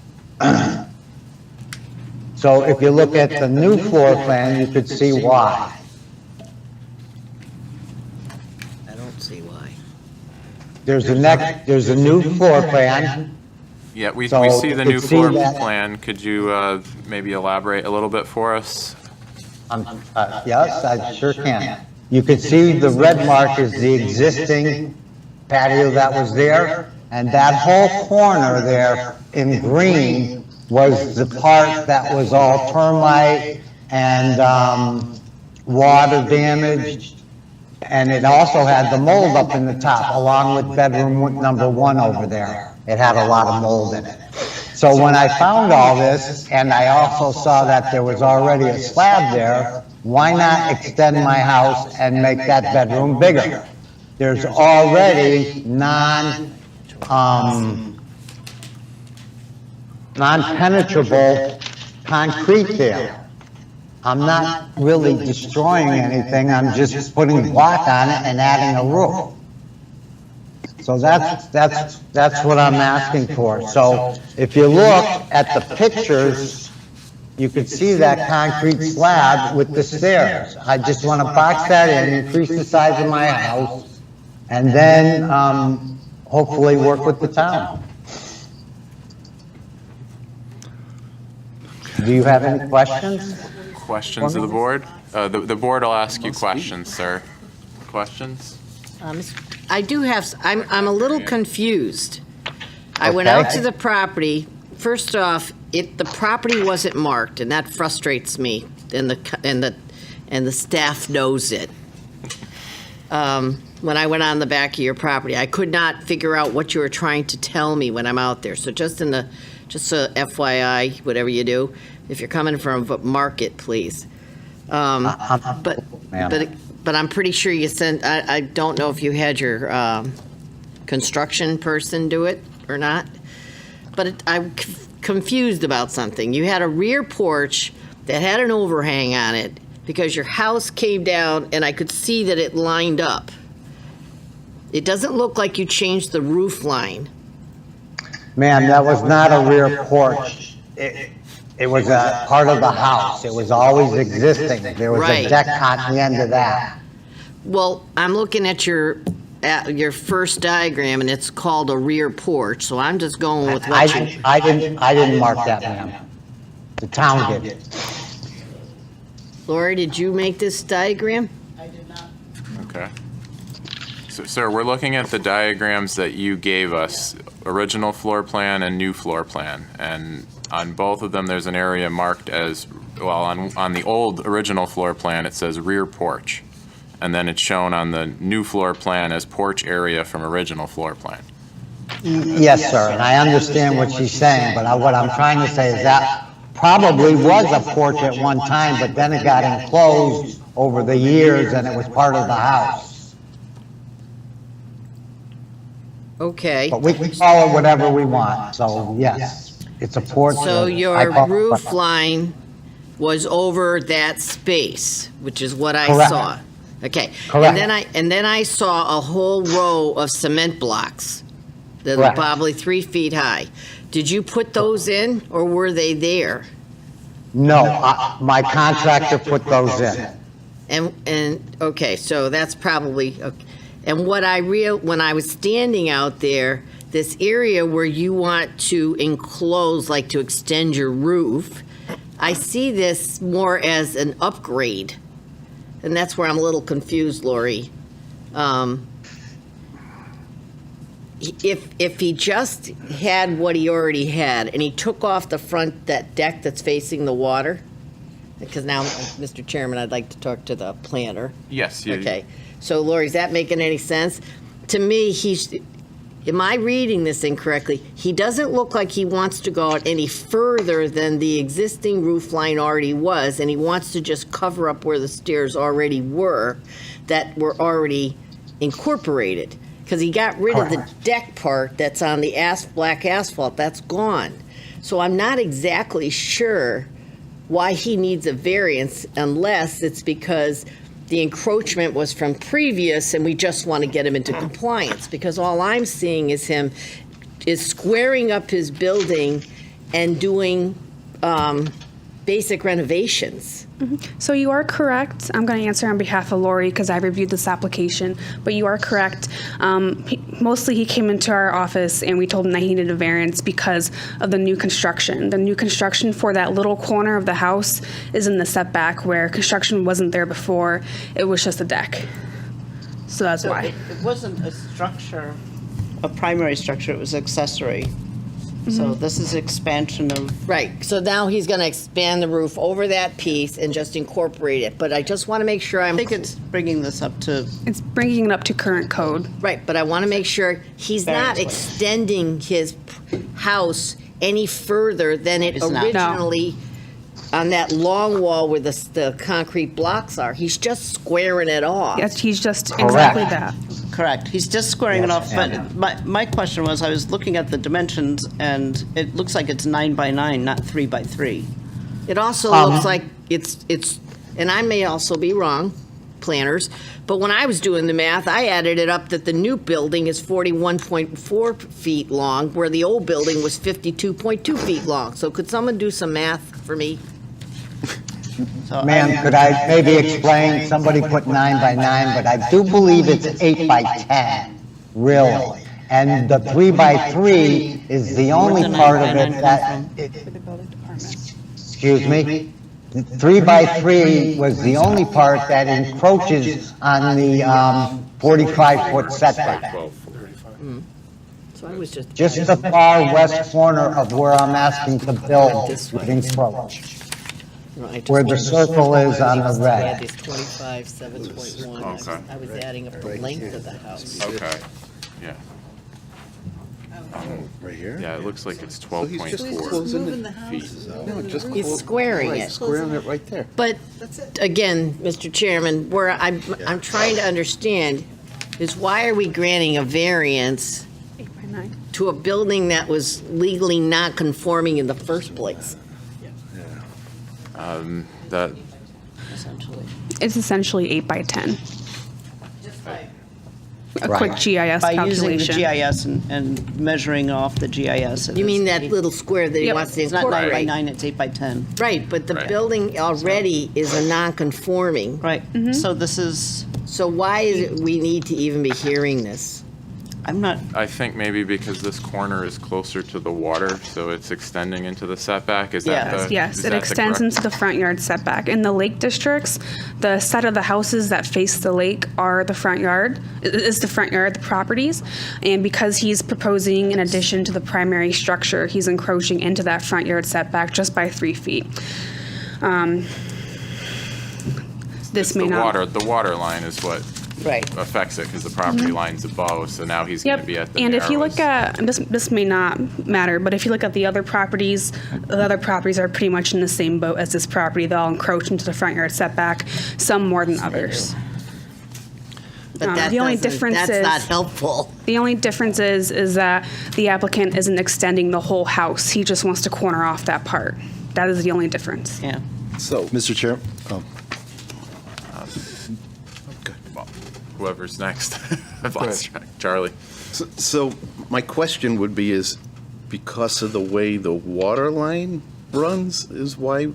So if you look at the new floor plan, you could see why. I don't see why. There's a new floor plan. Yeah, we So see the you new could see floor that- plan. Could you maybe elaborate a little bit for us? Yes, I sure can. You can see the red mark is the existing patio that was there, and that whole corner there in green was the part that was all termite and water damaged, and it also had the mold up in the top, along with bedroom number 1 over there. It had a lot of mold in it. So when I found all this, and I also saw that there was already a slab there, why not extend my house and make that bedroom bigger? There's already non-penetrable concrete there. I'm not really destroying anything, I'm just putting block on it and adding a roof. So that's what I'm asking for. So if you look at the pictures, you could see that concrete slab with the stairs. I just want to box that in, increase the size of my house, and then hopefully work with the town. Do you have any questions? Questions of the board? The board will ask you questions, sir. Questions? I do have, I'm a little confused. I went out Okay. to the property. First off, the property wasn't marked, and that frustrates me, and the staff knows it. when I went on the back of your property. I could not figure out what you were trying to tell me when I'm out there. So just so FYI, whatever you do, if you're coming from Market, please. But I'm pretty sure you sent, I don't know if you had your construction person do it or not, but I'm confused about something. You had a rear porch that had an overhang on it because your house came down and I could see that it lined up. It doesn't look like you changed the roof line. Ma'am, that was not a rear porch. It was a part of the house. It was always existing. There was a Right. deck on the end of that. Well, I'm looking at your first diagram and it's called a rear porch, so I'm just going with what you. I didn't mark that, ma'am. The town did. Lori, did you make this diagram? Okay. So, sir, we're looking at the diagrams that you gave us, original floor plan and new floor plan. And on both of them, there's an area marked as, well, on the old original floor plan, it says rear porch. And then it's shown on the new floor plan as porch area from original floor plan. Yes, sir, and I understand what she's saying, but what I'm trying to say is that probably was a porch at one time, but then it got enclosed over the years and it was part of the house. Okay. But we can call it whatever we want, so yes, it's a porch. So I your call it- roof line was over that space, which is what I Correct. saw. Okay. Correct. And then I saw a whole row of cement blocks that were Correct. probably 3 feet high. Did you put those in, or were they there? No, my contractor put those in. Okay, so that's probably, okay. And when I was standing out there, this area where you want to enclose, like to extend your roof, I see this more as an upgrade. And that's where I'm a little confused, Lori. If he just had what he already had and he took off the front, that deck that's facing the water, because now, Mr. Chairman, I'd like to talk to the planner. Yes. Okay, so Lori, is that making any sense? To me, am I reading this incorrectly? He doesn't look like he wants to go out any further than the existing roof line already was, and he wants to just cover up where the stairs already were, that were already incorporated. Because he got rid of the deck part that's on the black asphalt, that's gone. So I'm not exactly sure why he needs a variance unless it's because the encroachment was from previous and we just want to get him into compliance, because all I'm seeing is him squaring up his building and doing basic renovations. So you are correct. I'm going to answer on behalf of Lori because I reviewed this application, but you are correct. Mostly he came into our office and we told him that he needed a variance because of the new construction. The new construction for that little corner of the house is in the setback where construction wasn't there before. It was just a deck. So that's why. It wasn't a structure, a primary structure, it was accessory. So this is expansion of. Right, so now he's going to expand the roof over that piece and just incorporate it. But I just want to make sure I think it's bringing this up to. It's bringing it up to current code. Right, but I want to make sure he's not Variance. extending his house any further than it It's not. originally, on that long wall where the concrete blocks are. He's just squaring it off. Yes, he's just exactly that. Correct. He's just squaring it off, but my question was, I was looking at the dimensions, and it looks like it's 9 by 9, not 3 by 3. It also looks like it's, and I may also be wrong, planners, but when I was doing the math, I added it up that the new building is 41.4 feet long, where the old building was 52.2 feet long. So could someone do some math for me? So Ma'am, could I maybe explain? Somebody put 9 by 9, but I do believe it's 8 by 10, really. And the 3 by 3 is the only part of it that, excuse me? The 3 by 3 was the only part that encroaches on the 45-foot setback. So I was Just the far west corner of where I'm asking to build would encroach. where the circle is on the red. It's 25, 7.1. Okay. I was adding up the length of the house. Okay, yeah. Right here? Yeah, it looks like it's So he's just 12.4 closing the feet. No, just He's squaring it. squaring it right there. But again, Mr. Chairman, where I'm trying to understand is why are we granting a variance 8x9. to a building that was legally not conforming in the first place? That, It's essentially 8x10. A Right. quick GIS By using the calculation. GIS and measuring off the GIS. it You is mean that 8 little square that he Yep. wants to It's not 9 by incorporate? 9, it's 8 by 10. Right, but the Right. building already is a non-conforming. Right, so this is, So why is it we need to even be hearing this? I'm not, I think maybe because this corner is closer to the water, so it's extending into the setback, is that Yes. the? Yes, is it that the extends correct- into the front yard setback. In the lake districts, the set of the houses that face the lake are the front yard, is the front yard, the properties. And because he's proposing in addition to the primary structure, he's encroaching into that front yard setback just by 3 feet. This It's may the not. the water line is what Right. affects it, because the property line's above, so now he's gonna Yep, be at the and if you look narrowest. at, this may not matter, but if you look at the other properties are pretty much in the same boat as this property. They'll encroach into the front yard setback, some more than others. But that the only doesn't- difference that's is- not helpful. The only difference is that the applicant isn't extending the whole house. He just wants to corner off that part. That is the only difference. yeah. So, Mr. Chair, Whoever's next. I've lost track. Charlie? So my question would be is because of the way the water line runs is why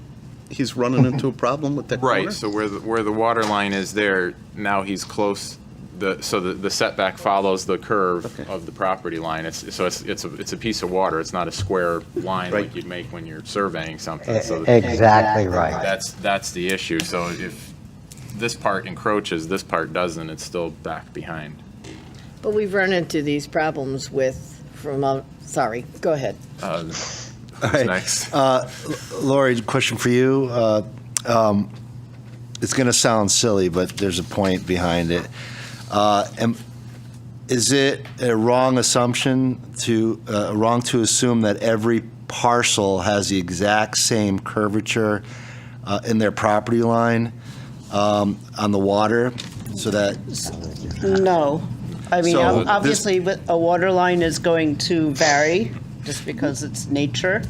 he's running into a problem with that corner? Right, so where the water line is there, now he's close, so the setback follows the curve of the property line. It's a piece of water, it's not a square line Right. like you'd make when you're surveying something. So Exactly right. that's the issue. So if this part encroaches, this part doesn't, it's still back behind. But we've run into these problems sorry, go ahead. Who's right. next? Lori, question for you. It's going to sound silly, but there's a point behind it. Is it a wrong assumption wrong to assume that every parcel has the exact same curvature in their property line on the water, so that No. I mean, So this- obviously, a water line is going to vary just because it's nature.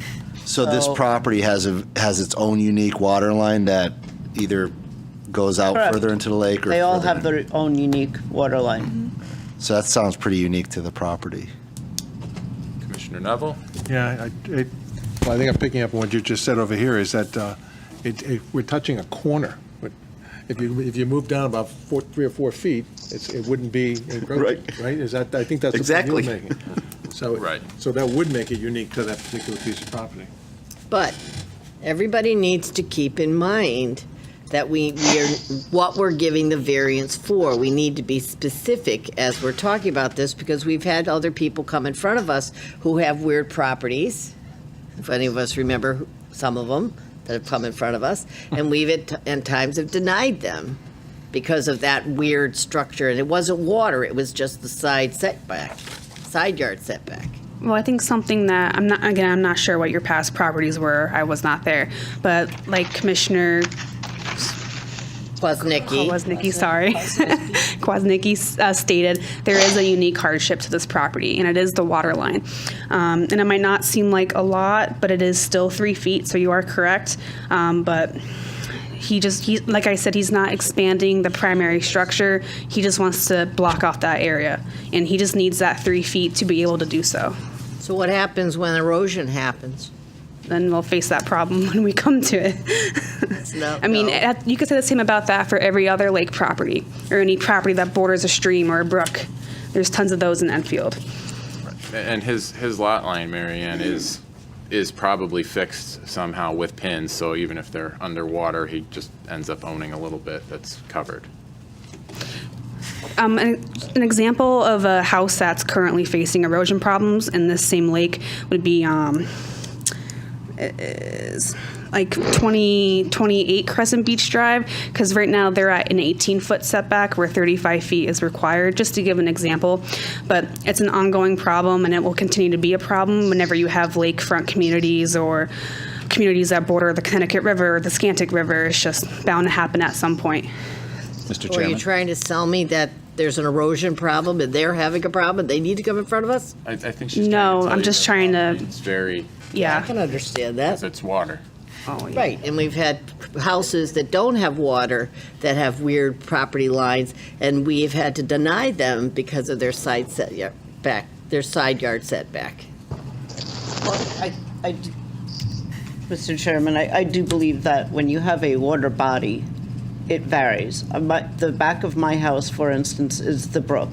this So- property has its own unique water line that either goes out Correct. further into the lake or They all further have in? their own unique water line. So that sounds pretty unique to the property. Commissioner Neville? Yeah, well, I think I'm picking up on what you just said over here, is that we're touching a corner. But if you move down about 3 or 4 feet, it wouldn't be encroaching, right? Is that, I think that's the point Exactly. you're making. So, Right. so that would make it unique to that particular piece of property. But everybody needs to keep in mind that what we're giving the variance for. We need to be specific as we're talking about this, because we've had other people come in front of us who have weird properties. If any of us remember some of them that have come in front of us, and we've at times have denied them because of that weird structure. And it wasn't water, it was just the side yard setback. Well, I think something that I'm not sure what your past properties were. I was not there, but like Commissioner Kwasnicki, sorry, Kwasnicki stated, there is a unique hardship to this property, and it is the water line. And it might not seem like a lot, but it is still 3 feet, so you are correct. But he like I said, he's not expanding the primary structure. He just wants to block off that area, and he just needs that 3 feet to be able to do so. So what happens when erosion happens? Then we'll face that problem when we come to it. No, I mean, no. you could say the same about that for every other lake property or any property that borders a stream or a brook. There's tons of those in Enfield. And his lot line, Mary Ann, is probably fixed somehow with pins, so even if they're underwater, he just ends up owning a little bit that's covered. An example of a house that's currently facing erosion problems in this same lake would be, like 2028 Crescent Beach Drive, because right now they're at an 18-foot setback where 35 feet is required, just to give an example. But it's an ongoing problem, and it will continue to be a problem whenever you have lakefront communities or communities that border the Connecticut River or the Scantic River. It's just bound to happen at some point. Mr. Or are you Chairman? trying to tell me that there's an erosion problem and they're having a problem and they need to come in front of us? I think she's No, trying to tell I'm you just that trying to- It's very, I Yeah. can understand that. it's water. Oh, yeah. Right, and we've had houses that don't have water that have weird property lines, and we've had to deny them because of their side setback, their side yard setback. Mr. Chairman, I do believe that when you have a water body, it varies. The back of my house, for instance, is the brook.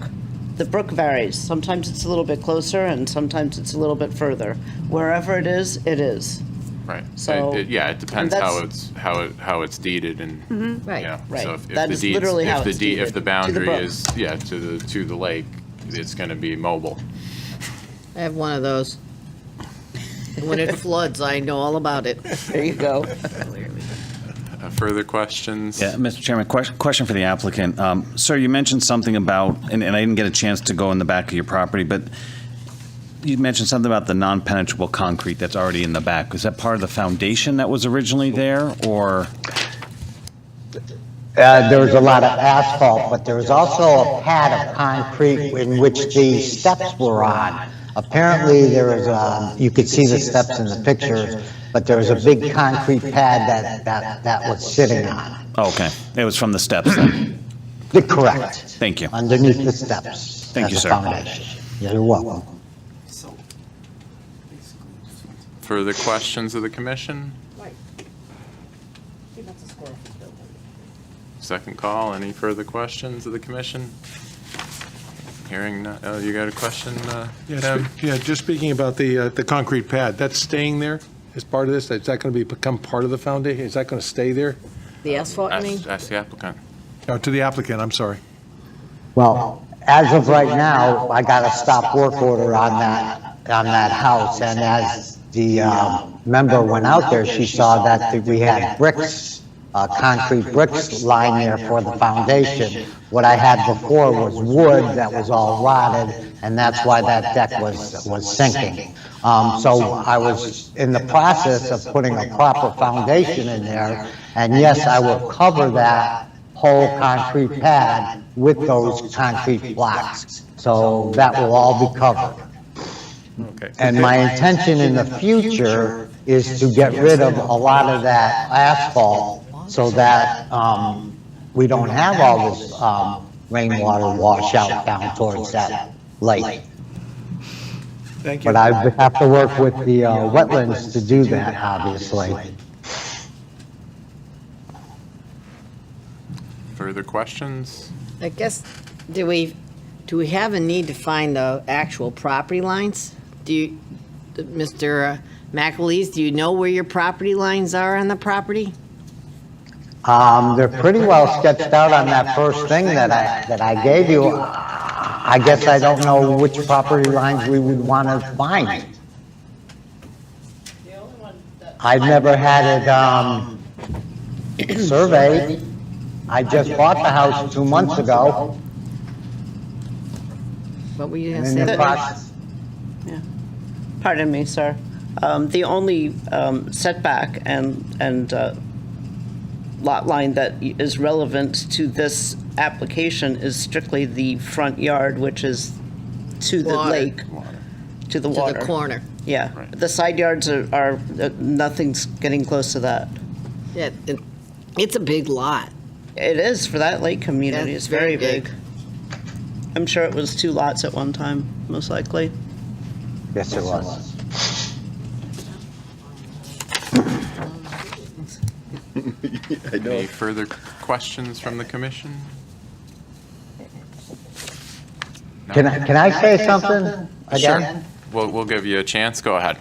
The brook varies. Sometimes it's a little bit closer, and sometimes it's a little bit further. Wherever it is, it is. Right. So- Yeah, it depends and how that's- how it's deeded and, Right. yeah. Right. So if That the is deeds, literally how if the it's deed, if deeded, the to the boundary brook. is, yeah, to the lake, it's going to be mobile. I have one of those. And when it floods, I know all about it. There you go. Further questions? Yeah, Mr. Chairman, question for the applicant. Sir, you mentioned something about, and I didn't get a chance to go in the back of your property, but you mentioned something about the non-penetrable concrete that's already in the back. Was that part of the foundation that was originally there, or? There was a lot of asphalt, but there was also a pad of concrete in which the steps were on. Apparently, there was, you could see the steps in the pictures, but there was a big concrete pad that was sitting on. Oh, okay, it was from the steps then. Correct. Thank you. Underneath the steps. Thank you, as a sir. foundation. You're welcome. Further questions of the commission? Second call, any further questions of the commission? Hearing, you got a question, Tim? Yeah, just speaking about the concrete pad, that's staying there as part of this? Is that going to become part of the foundation? Is that going to stay there? The asphalt, you mean? Ask the applicant. No, to the applicant, I'm sorry. Well, as of right now, I got a stop work order on that house, and as the member went out there, she saw that we had bricks, concrete bricks lying there for the foundation. What I had before was wood that was all rotted, and that's why that deck was sinking. So I was in the process of putting a proper foundation in there, and yes, I will cover that whole concrete pad with those concrete blocks. So that will all be covered. Okay. And my intention in the future is to get rid of a lot of that asphalt so that we don't have all this rainwater wash out down towards that lake. Thank you. But I have to work with the wetlands to do that, obviously. Further questions? I guess, do we have a need to find the actual property lines? Mr. McAleese, do you know where your property lines are on the property? They're pretty well sketched out on that first thing that I gave you. I guess I don't know which property lines we would want to find. I've never had it surveyed. I just bought the house 2 months ago. What were you And going in to the say? process, Pardon me, sir. The only setback and lot line that is relevant to this application is strictly the front yard, which is to the Water. lake, to the To water. the corner. Yeah. Right. The side yards are nothing's getting close to that. Yeah, it's a big lot. It is for that lake community. Yeah, It's very very big. I'm sure it was 2 lots at one time, most likely. yes, it was. I know. Any further questions from the commission? No? Can I say something again? We'll give you a chance. Go ahead.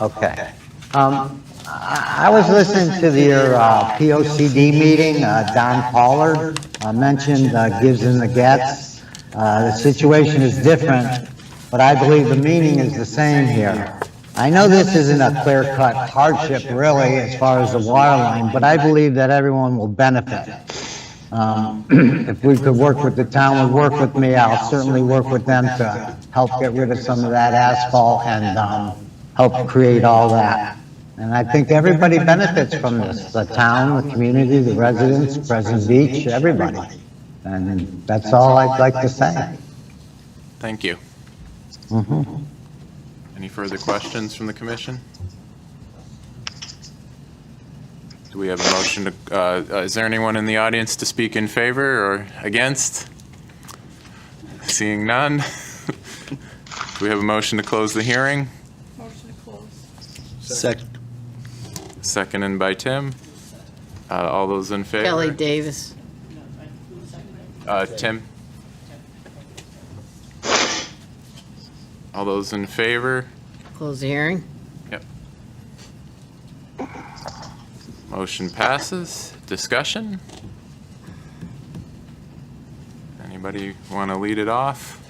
Okay. I was listening to your POCD meeting. Don Pollard mentioned gives and the gets. The situation is different, but I believe the meaning is the same here. I know this isn't a clear-cut hardship really as far as the water line, but I believe that everyone will benefit. If we could work with the town, would work with me, I'll certainly work with them to help get rid of some of that asphalt and help create all that. And I think everybody benefits from this, the town, the community, the residents, Pleasant Beach, everybody. And that's all I'd like to say. Thank you. Any further questions from the commission? Do we have a motion to, is there anyone in the audience to speak in favor or against? Seeing none. Do we have a motion to close the hearing? Motion to close. Second. Seconded by Tim. All those in favor? Kelly Davis. Tim? All those in favor? Close the hearing. Yep. Motion passes. Discussion? Anybody want to lead it off?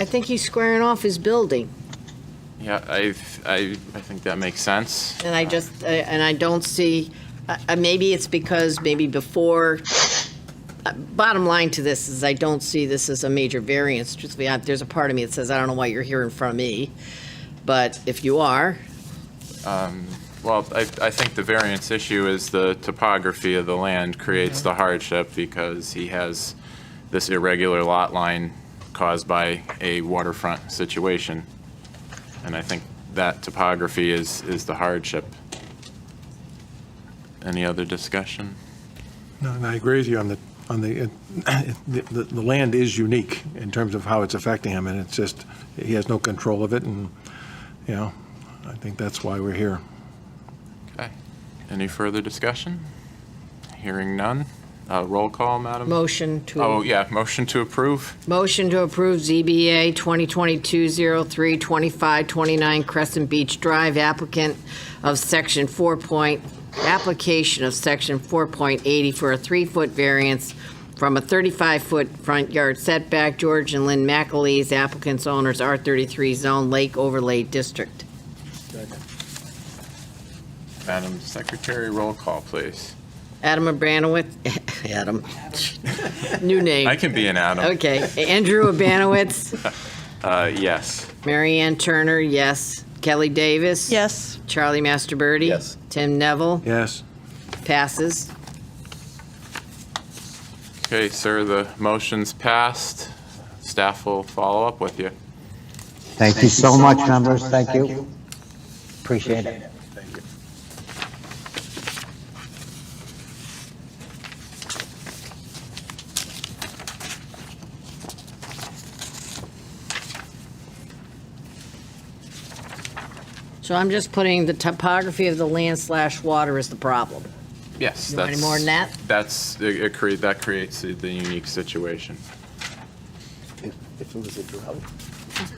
I think he's squaring off his building. Yeah, I think that makes sense. And I just, and I don't see, maybe it's because maybe before, bottom line to this is I don't see this as a major variance. Truthfully, there's a part of me that says, I don't know why you're here in front of me. But if you are, Well, I think the variance issue is the topography of the land creates the hardship because he has this irregular lot line caused by a waterfront situation. And I think that topography is the hardship. Any other discussion? No, and I agree with you on the land is unique in terms of how it's affecting him, and it's just, he has no control of it, and, you know, I think that's why we're here. Okay. Any further discussion? Hearing none. Roll call, Madam? motion to. Oh, yeah, motion to approve? Motion to approve ZBA 2022-03-2529 Crescent Beach Drive, application of section 4.80 for a 3-foot variance from a 35-foot front yard setback. George and Lynn McAleese, applicants, owners, R33 Zone, Lake Overlay District. Madam Secretary, roll call, please. Adam Abranowitz, Adam, new name. I can be an Adam. Okay, Andrew Abanowitz, Yes. Mary Ann Turner, yes. Kelly Davis? Yes. Charlie Masterbirdy? Yes. Tim Neville? Yes. Passes. Okay, sir, the motion's passed. Staff will follow up with you. Thank you so much, members. Thank you. Appreciate it. Thank you. So I'm just putting the topography of the land / water as the problem. Yes, You want any more than that? That creates the unique situation. If it was a drought,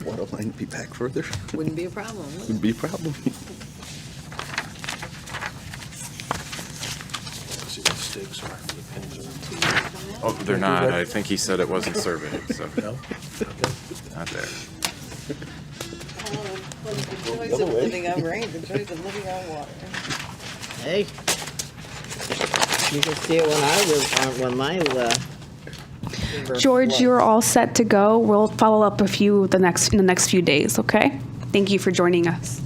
water line would be back further, Wouldn't be a problem, would it? would be a problem. See what the stakes are, the pins are. Oh, they're not. I think he said it wasn't surveyed, so. No? Not there. The choice of living on rain, the choice of living on water. Hey. You can see it when I was, when my, George, you're all set to go. We'll follow up with you in the next few days, okay? Thank you for joining us.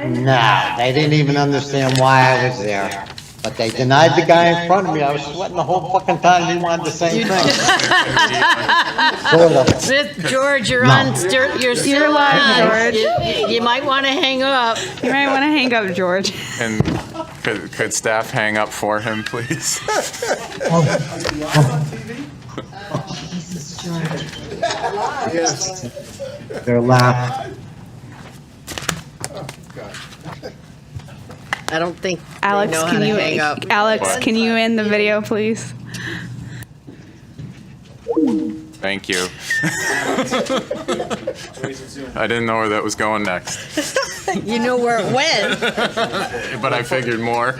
No, they didn't even understand why I was there. But they denied the guy in front of me. I was sweating the whole fucking time. He wanted the same thing. Sort of. George, you're on, you're still live, on. George. You might want to hang up. You might want to hang up, George. And could staff hang up for him, please? They're laughing. I don't think they Alex, know how can to you hang up. Alex, can you end the video, please? Thank you. I didn't know where that was going next, You know where it went. but I figured more.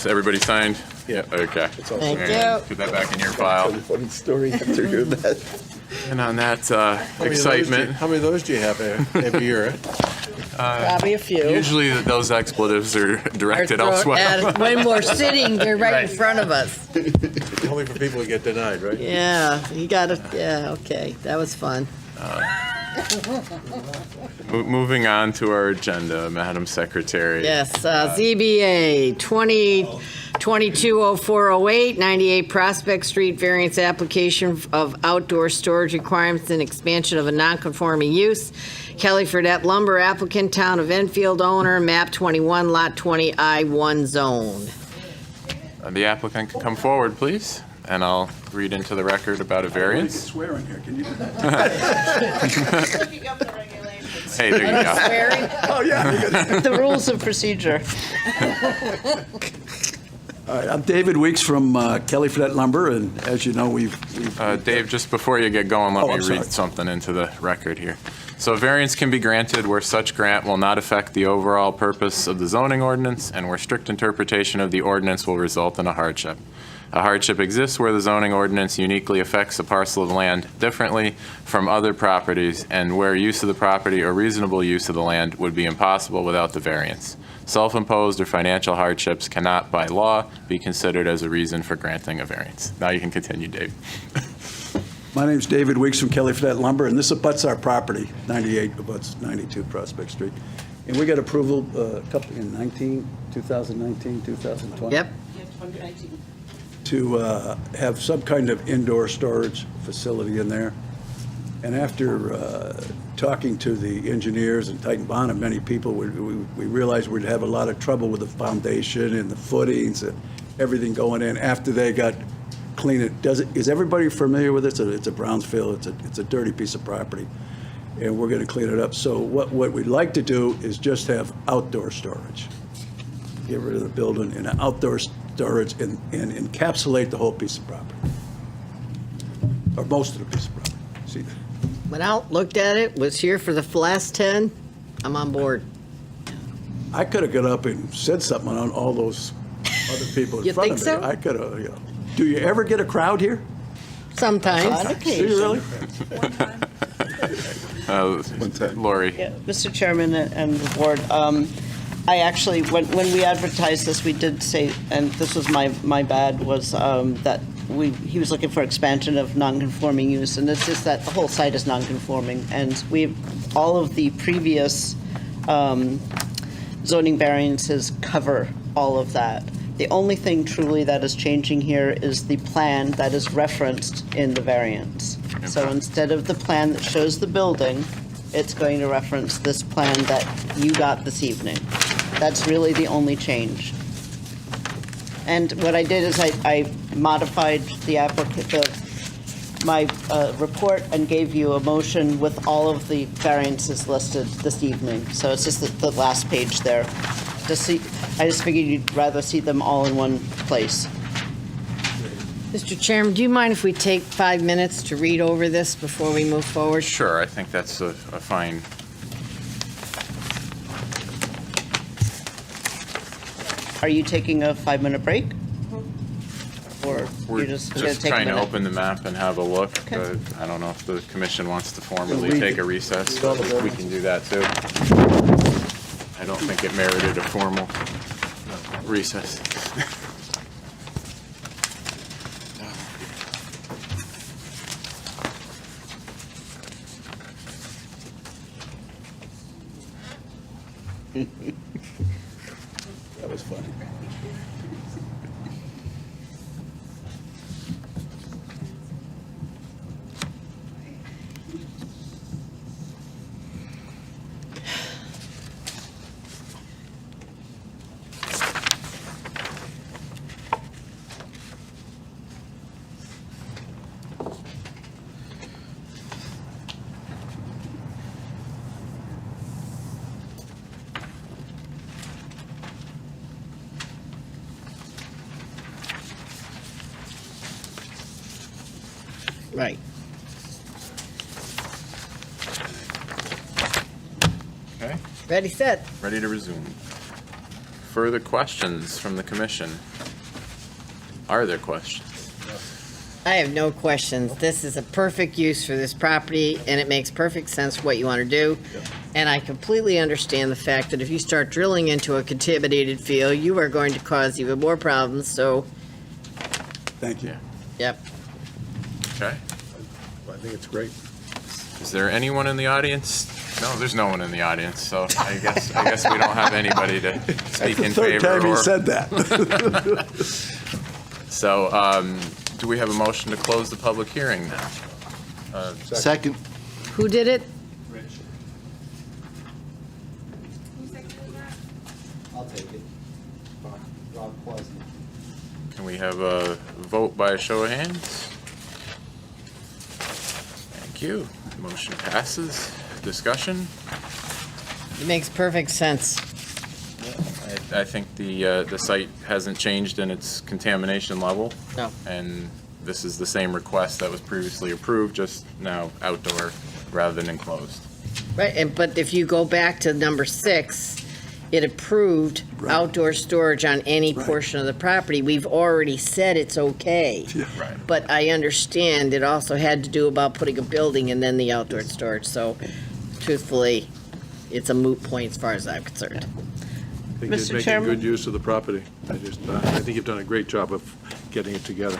Everybody signed? Yeah. Okay. Thank And you. Put that back in your file. Funny story after hearing that. And on that How excitement, many of those do you have every year? Probably a few. usually those expletives are directed elsewhere. When we're sitting, they're right in front of us. Only for people who get denied, right? Yeah, you got it. Yeah, okay. That was fun. Moving on to our agenda, Madam Secretary. Yes, ZBA 2022-0408, 98 Prospect Street, variance application of outdoor storage requirements and expansion of a non-conforming use. Kelly Fredette Lumber applicant, Town of Enfield owner, map 21, lot 20, I-1 zone. The applicant can come forward, please, and I'll read into the record about a variance. Swear in here, can you do that? Hey, there you go. Swearing? Oh, yeah. The rules of procedure. All right, I'm David Weeks from Kelly Fredette Lumber, and as you know, we've Dave, just before you get going, let Oh, me I'm sorry. read something into the record here. So a variance can be granted where such grant will not affect the overall purpose of the zoning ordinance and where strict interpretation of the ordinance will result in a hardship. A hardship exists where the zoning ordinance uniquely affects a parcel of land differently from other properties and where use of the property or reasonable use of the land would be impossible without the variance. Self-imposed or financial hardships cannot, by law, be considered as a reason for granting a variance. Now you can continue, Dave. My name's David Weeks from Kelly Fredette Lumber, and this abuts our property, 98 abuts 92 Prospect Street. And we got approval a couple in 2019, 2020. Yep. To have some kind of indoor storage facility in there. And after talking to the engineers and Titan Bond and many people, we realized we'd have a lot of trouble with the foundation and the footings and everything going in after they got clean it. Is everybody familiar with it? It's a Brownsville, it's a dirty piece of property, and we're gonna clean it up. So what we'd like to do is just have outdoor storage. Get rid of the building and outdoor storage and encapsulate the whole piece of property. Or most of the piece of property. See that? Went out, looked at it, was here for the last 10. I'm on board. I could have got up and said something on all those other people in You front think of me. so? I could have, you know. Do you ever get a crowd here? Sometimes. On Do you really? Lori. Yeah, Mr. Chairman and the board, I actually, when we advertised this, we did say, and this was my bad, was that he was looking for expansion of non-conforming use, and it's just that the whole site is non-conforming, and all of the previous zoning variances cover all of that. The only thing truly that is changing here is the plan that is referenced in the variance. So instead of the plan that shows the building, it's going to reference this plan that you got this evening. That's really the only change. And what I did is I modified my report and gave you a motion with all of the variances listed this evening. So it's just the last page there. I just figured you'd rather see them all in one place. Mr. Chairman, do you mind if we take 5 minutes to read over this before we move forward? Sure, I think that's a fine. Are you taking a 5-minute break? Or We're you're just going to just take a trying to minute? open the map and have a look. Okay. I don't know if the commission wants to formally read take it. a recess, but we can do that too. I don't think it merited a formal recess. That was funny. Right. Okay, Ready, set. ready to resume. Further questions from the commission? Are there questions? I have no questions. This is a perfect use for this property, and it makes perfect sense what you want to do. And I completely understand the fact that if you start drilling into a contaminated field, you are going to cause even more problems, so, Thank you. yep. Okay. I think it's great. Is there anyone in the audience? No, there's no one in the audience, so I guess we don't have anybody to speak in favor. Third time he or- said that. So, do we have a motion to close the public hearing now? Second. Who did it? I'll take it. Rob Pleasant. Can we have a vote by a show of hands? Thank you. Motion passes. Discussion? It makes perfect sense. I think the site hasn't changed in its contamination level. No. And this is the same request that was previously approved, just now outdoor rather than enclosed. Right, but if you go back to number 6, it approved outdoor storage on any portion of the property. We've already said it's okay. Right. But I understand it also had to do about putting a building and then the outdoor storage, so truthfully, it's a moot point as far as I'm concerned. I think Mr. you're making Chairman? good use of the property. I think you've done a great job of getting it together.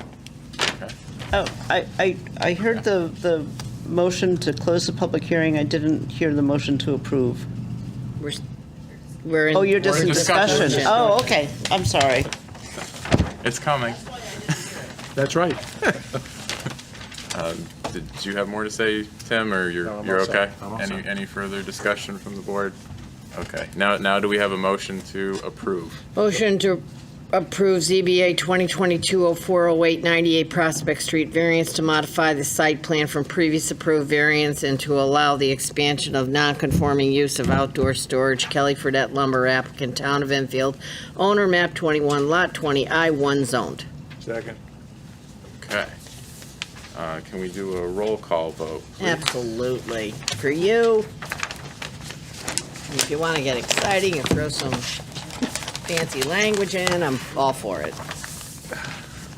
Oh, I heard the motion to close the public hearing. I didn't hear the motion to approve. We're in. Oh, you're just We're in in discussion. discussion. Oh, okay. I'm sorry. It's coming. That's right. Did you have more to say, Tim, or No, you're I'm you're all set. okay? I'm all set. Any further discussion from the board? Okay. Now do we have a motion to approve? Motion to approve ZBA 2022-0408-98 Prospect Street variance to modify the site plan from previous approved variance and to allow the expansion of non-conforming use of outdoor storage. Kelly Fredette Lumber applicant, Town of Enfield, owner map 21, lot 20, I-1 zoned. Second. Okay. Can we do a roll call vote, please? Absolutely. For you, if you want to get exciting and throw some fancy language in, I'm all for it.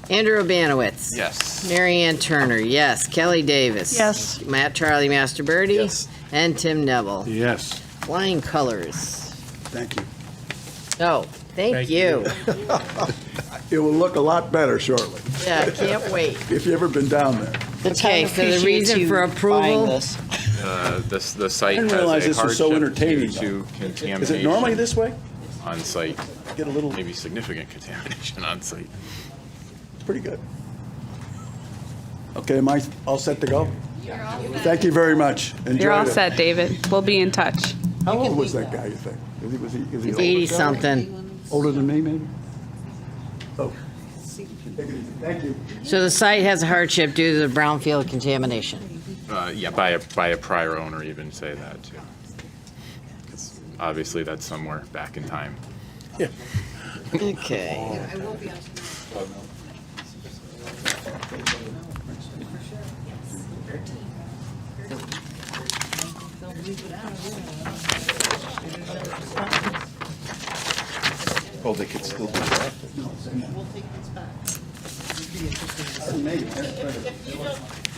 Andrew Abanowitz. Yes. Mary Ann Turner, yes. Kelly Davis. Yes. Matt Charlie Masterbirdy. Yes. And Tim Neville. Yes. Flying colors. Thank you. Oh, thank you. It will look a lot better shortly, Yeah, can't wait. if you've ever been down there. The town Okay, so the appreciates reason you for approval- buying this. The site I has didn't realize a this was so hardship due entertaining, to contamination. Is it normally this way? On site, Get a little, maybe significant contamination on site. pretty good. Okay, am I all set to go? Thank you very much. You're all Enjoyed it. set, David. We'll be in touch. How old was that guy, you think? Was he He's older? 80-something. Older than me, maybe? Oh. Take it easy. Thank you. So the site has a hardship due to the brownfield contamination. Yeah, by a prior owner even say that too. 'Cause obviously that's somewhere back in time. Okay. Oh, they could still do that.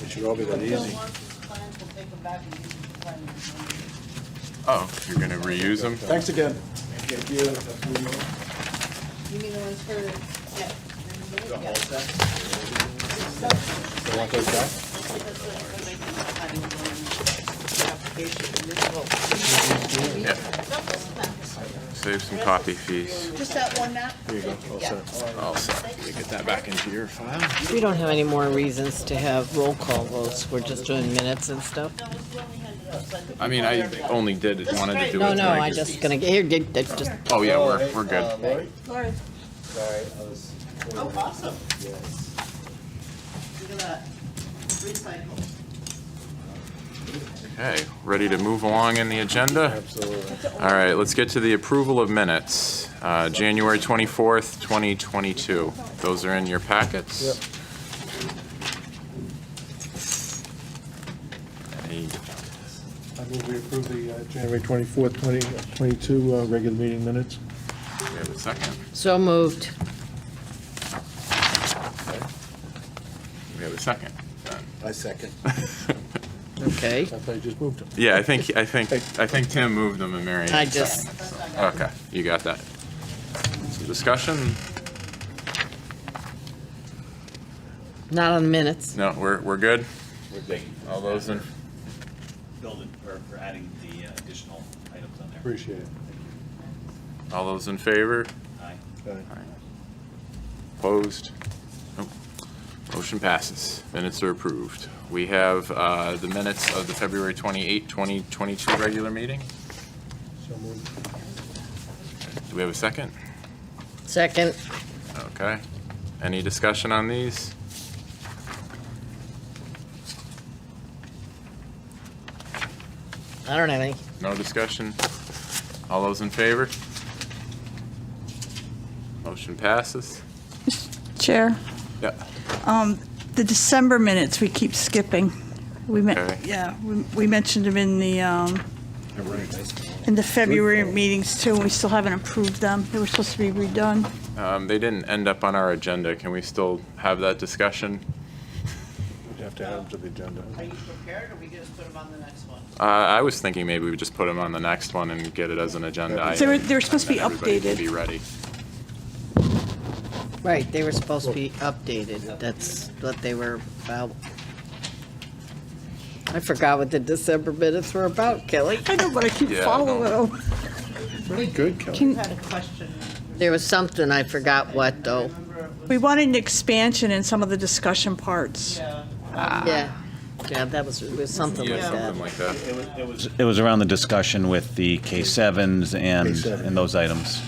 It should all be that easy. Oh, you're gonna reuse them? Thanks again. Yeah. Save some copy fees. Just that one map? There you go. All set. All set. You get that back into your file? We don't have any more reasons to have roll call votes. We're just doing minutes and stuff. I mean, I only wanted to do it. No, to I make it- just gonna, here, just, Oh, yeah, we're good. Sorry, Oh, awesome. Look at that. Recycle. Okay, ready to move along in the agenda? Absolutely. All right, let's get to the approval of minutes. January 24th, 2022. Those are in your packets? Will we approve the January 24th, 2022 regular meeting minutes? Do we have a second? So moved. Do we have a second? Done. I second. Okay. I thought you just moved them. Yeah, I think Tim moved them and Mary. I just, Okay, you got that. Some discussion? not on the minutes. No, we're good? We're good. All those in, Building, or for adding the additional items on there. Appreciate it. all those in favor? Aye. Opposed? Nope. Motion passes. Minutes are approved. We have the minutes of the February 28, 2022 regular meeting. So moved. Do we have a second? Second. Okay. Any discussion on these? I don't have any. No discussion? All those in favor? Motion passes. Chair, Yeah. the December minutes, we keep skipping. Okay. We mentioned them in the February meetings too, and we still haven't approved them. They were supposed to be redone. They didn't end up on our agenda. Can we still have that discussion? We'd have to add them to the agenda. Are you prepared, or we just put them on the next one? I was thinking maybe we just put them on the next one and get it as an agenda item. They were supposed to be and then everybody can updated. be ready. Right, they were supposed to be updated. That's what they were about. I forgot what the December minutes were about, Kelly. I know, but I keep Yeah, following no. them. Very good, Kelly. I had a question. There was something, I forgot what, though. We wanted an expansion in some of the discussion parts. Yeah, that was, it was something like Yeah, that. something like that. It was around the discussion with the K7s and those items. I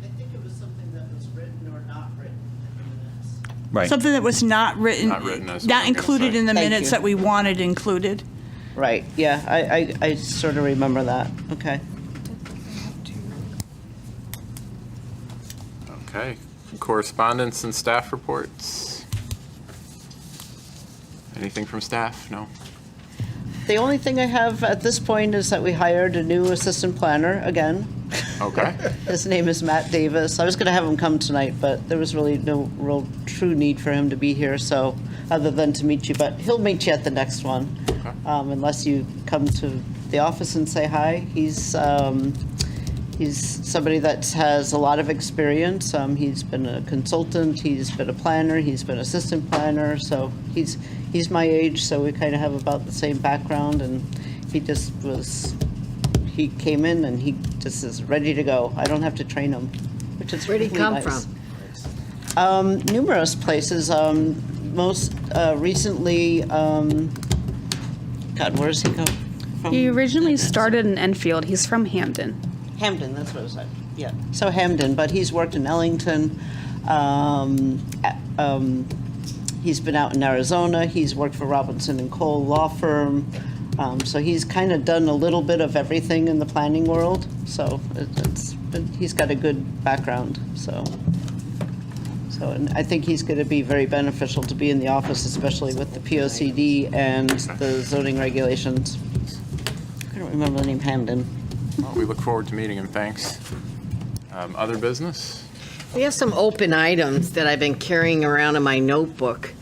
think it was something that was written or not written in the minutes. Right. Something that was not written, Not written, that's what not I'm gonna included say. in the Thank minutes you. that we wanted included. Right, yeah, I sort of remember that, okay. Okay. Correspondence and staff reports. Anything from staff? No? The only thing I have at this point is that we hired a new assistant planner again. Okay. His name is Matt Davis. I was going to have him come tonight, but there was really no real true need for him to be here, so, other than to meet you, but he'll meet you at the next one. Unless you come to the office and say hi. He's somebody that has a lot of experience. He's been a consultant, he's been a planner, he's been assistant planner, so he's my age, so we kind of have about the same background, and he came in and he just is ready to go. I don't have to train him, which is Where'd he really come nice. from? Numerous places. Most recently, God, where does he come from? He originally started in Enfield. He's from Hamden. Hamden, that's what it was like. Yeah, so Hamden, but he's worked in Ellington. He's been out in Arizona. He's worked for Robinson and Cole Law Firm. So he's kind of done a little bit of everything in the planning world. So he's got a good background. So and I think he's going to be very beneficial to be in the office, especially with the POCD and the zoning regulations. I don't remember the name, Hamden. Well, we look forward to meeting him. Thanks. Other business? We have some open items that I've been carrying around in my notebook.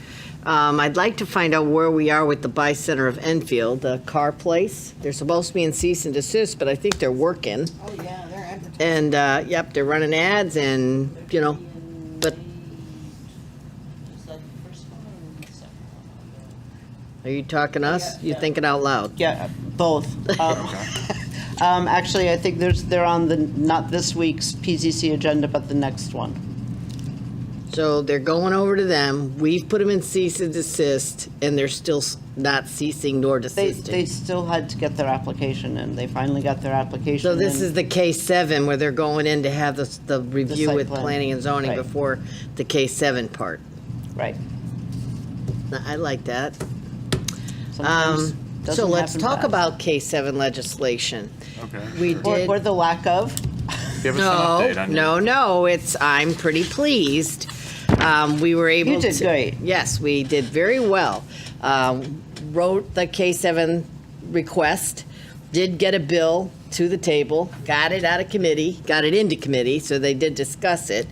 I'd like to find out where we are with the Buy Center of Enfield, the car place. They're supposed to be in cease and desist, but I think they're working. Oh, yeah, they're advertising. And, yep, they're running ads and, but Is that the first one or the second one? are you talking us? You thinking out loud? Yeah, both. Actually, I think they're on not this week's PZC agenda, but the next one. So they're going over to them. We've put them in cease and desist, and they're still not ceasing nor They desisting. still had to get their application in. They finally got their application So in. this is the K7 where they're going in to have the review site with plan. planning and zoning Right. before the K7 part. Right. I like that. Sometimes So doesn't let's happen talk fast. about K7 legislation. Okay. We did. Or the lack of. Give us an update on No, I'm pretty pleased. We were able to. You did great. Yes, we did very well. Wrote the K7 request. did get a bill to the table, got it out of committee, got it into committee, so they did discuss it.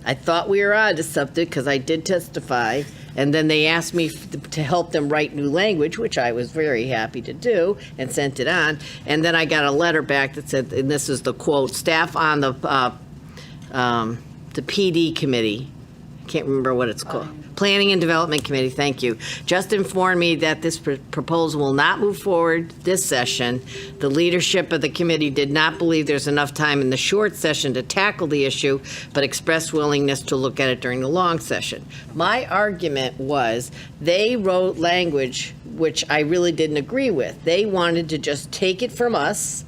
I thought we were on to something because I did testify, and then they asked me to help them write new language, which I was very happy to do, and sent it on. And then I got a letter back that said, and this is the quote, staff on the PD committee, I can't remember what it's called. Planning and Development Committee, thank you, just informed me that this proposal will not move forward this session. The leadership of the committee did not believe there's enough time in the short session to tackle the issue, but expressed willingness to look at it during the long session. My argument was they wrote language which I really didn't agree with. They wanted to just take it from us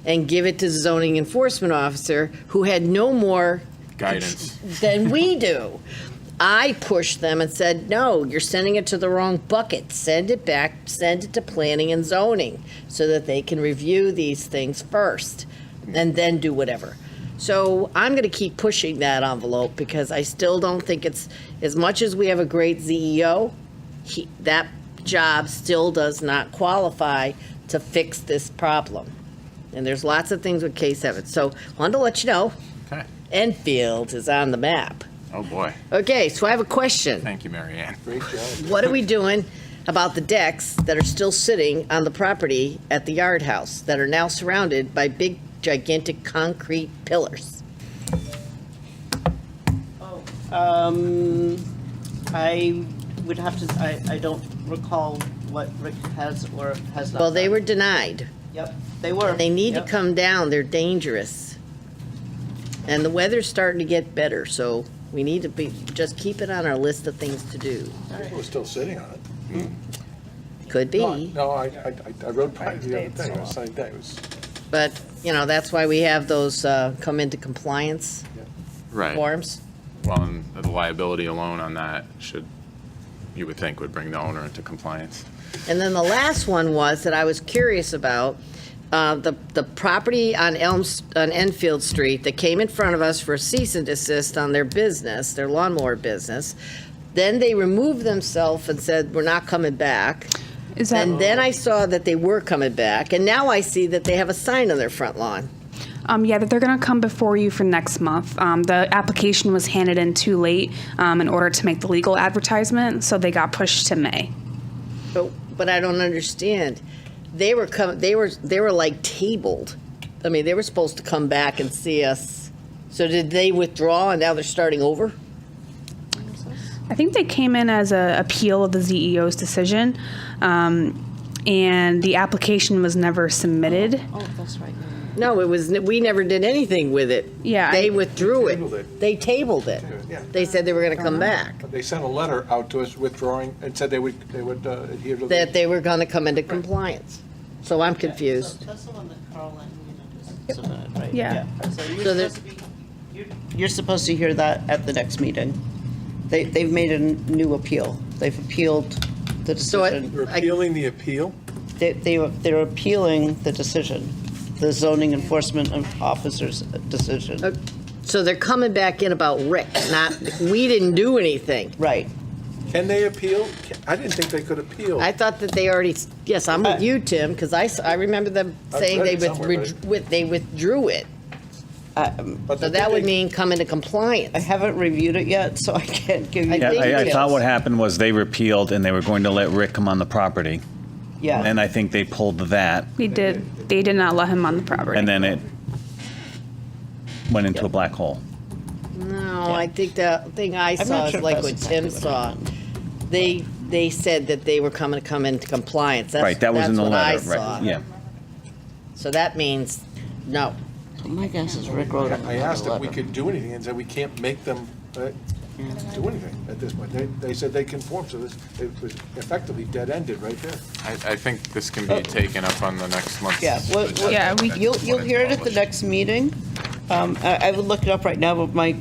and give it to the zoning enforcement officer, who had no more Guidance. than we do. I pushed them and said, no, you're sending it to the wrong bucket. Send it back, send it to planning and zoning so that they can review these things first and then do whatever. So I'm going to keep pushing that envelope because I still don't think it's, as much as we have a great CEO, that job still does not qualify to fix this problem. And there's lots of things with K7. So wanted to let you know, Okay. Enfield is on the map. Oh, boy. Okay, so I have a question. Thank you, Mary Ann. Great job. What are we doing about the decks that are still sitting on the property at the Yard House that are now surrounded by big, gigantic concrete pillars? I would have to, I don't recall what Rick has or has not. Well, they done. were denied. Yep, they were. They need to Yep. come down. They're dangerous. And the weather's starting to get better, so we need to just keep it on our list of things to do. People are still sitting on it. Could be, No, I rode by it the other day, it was a sunny day. It was, but, you know, that's why we have those come into compliance Right. forms. Well, and the liability alone on that should, you would think, would bring the owner into compliance. And then the last one was that I was curious about, the property on Enfield Street that came in front of us for a cease and desist on their business, their lawnmower business. Then they removed themselves and said, we're not coming back. Is that? And then I saw that they were coming back, and now I see that they have a sign on their front lawn. Yeah, that they're going to come before you for next month. The application was handed in too late in order to make the legal advertisement, so they got pushed to May. But I don't understand. They were like tabled. I mean, they were supposed to come back and see us. So did they withdraw and now they're starting over? I think they came in as an appeal of the ZEO's decision, and the application was never submitted. Oh, that's right. No, we never did anything with it. Yeah, They I- withdrew Tabled it. it. They tabled it. Yeah. They said they were going to come back, They sent a letter out to us withdrawing and said they would adhere to the. that they were going to come into compliance. So I'm confused. That's the one that Carl and submitted, right? Yeah. So you're So there- supposed to be, you're supposed to hear that at the next meeting. They've made a new appeal. They've appealed the So it- decision. You're appealing the appeal? They're appealing the decision, the zoning enforcement officer's decision. So they're coming back in about Rick, not, we didn't do anything. Right. Can they appeal? I didn't think they could appeal. I thought that they already, yes, I'm with you, Tim, because I remember them saying read they it somewhere, they withdrew it. But So that would mean come into compliance. I haven't reviewed it yet, so I can't give you. I think I it thought is. what happened was they repealed and they were going to let Rick come on the property. Yeah. And I think they pulled that, They did. They did not let him on the property. and then it went into a black hole. No, I think the thing I saw not is sure if like that's what exactly Tim what saw. happened. They said that they were coming to come into compliance. Right, that was in the letter, That's what I saw. right, yeah. So that means no. My guess is Rick wrote I asked if we letter. could do anything and said we can't make them do anything at this point. They said they conform, so it was effectively dead-ended right there. I think this can be taken up on the next month's. Yeah, Yeah, we- you'll hear it at the next meeting. I would look it up right now, but my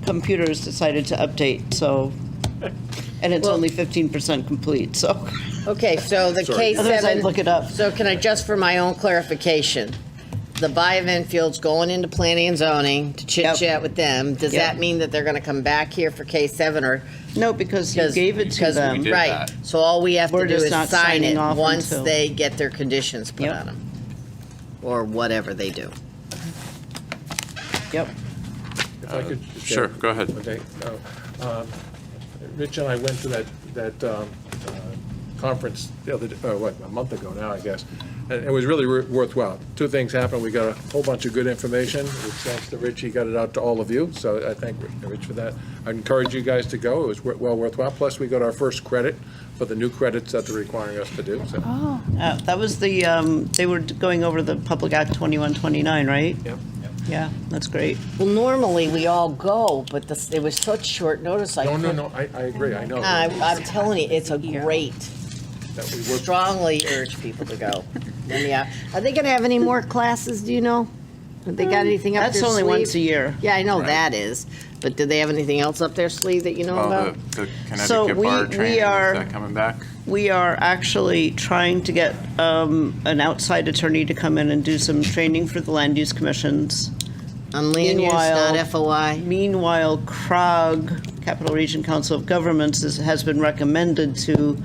computer has decided to update, so, and it's Well- only 15% complete, so. Okay, so the Otherwise, I'd K7. look it up. So can I, just for my own clarification, the By-Event Field's going into planning and zoning to chit-chat with them. Does Yep. that mean that they're gonna come back here for K7 or? No, because you gave it to because- them. We did Right, that. so all we have to We're do just is not sign it signing off once until- they get their conditions put Yep. on them. Or whatever they do. Yep. If I could. Sure, go ahead. Okay. Rich and I went to that conference the other, a month ago now, I guess. And it was really worthwhile. Two things happened. We got a whole bunch of good information, which thanks to Rich, he got it out to all of you. So I thank Rich for that. I encourage you guys to go. It was well worthwhile. Plus, we got our first credit for the new credits that they're requiring us to do. So. That was the, they were going over the Public Act 2129, right? Yep. Yeah, that's great. Well, normally we all go, but it was such short notice. I No, I agree. I know. I'm telling you, it's a great, That we worked- strongly urge people to go. And yeah, are they gonna have any more classes, do you know? Have they got anything up their That's sleeve? only once a year. Yeah, I know that is, but do they have anything else up their sleeve that you know Well, about? the So Connecticut we- bar we training, are- is that coming back? We are actually trying to get an outside attorney to come in and do some training for the land use commissions. On land use, Meanwhile- not FOI? Meanwhile, CROG, Capital Region Council of Governments, has been recommended to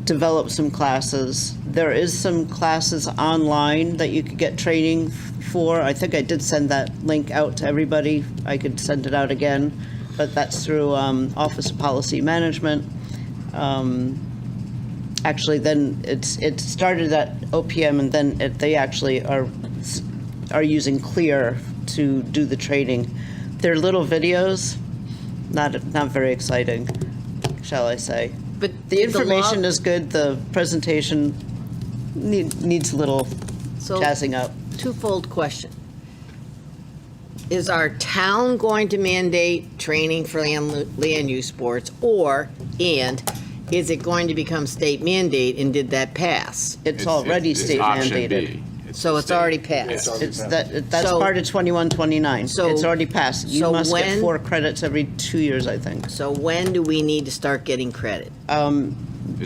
develop some classes. There is some classes online that you could get training for. I think I did send that link out to everybody. I could send it out again, but that's through Office of Policy Management. Actually, then it started at OPM, and then they actually are using Clear to do the training. They're little videos, not very exciting, shall I say. But The information is good, the presentation needs a little So- jazzing up. Twofold question. Is our town going to mandate training for land use sports, and is it going to become state mandate, and did that pass? It's already It's state option mandated. B. So the it's state. already passed. That's So- part of 2129. So- It's already passed. You so must get when- 4 credits every 2 years, I think. So when do we need to start getting credit?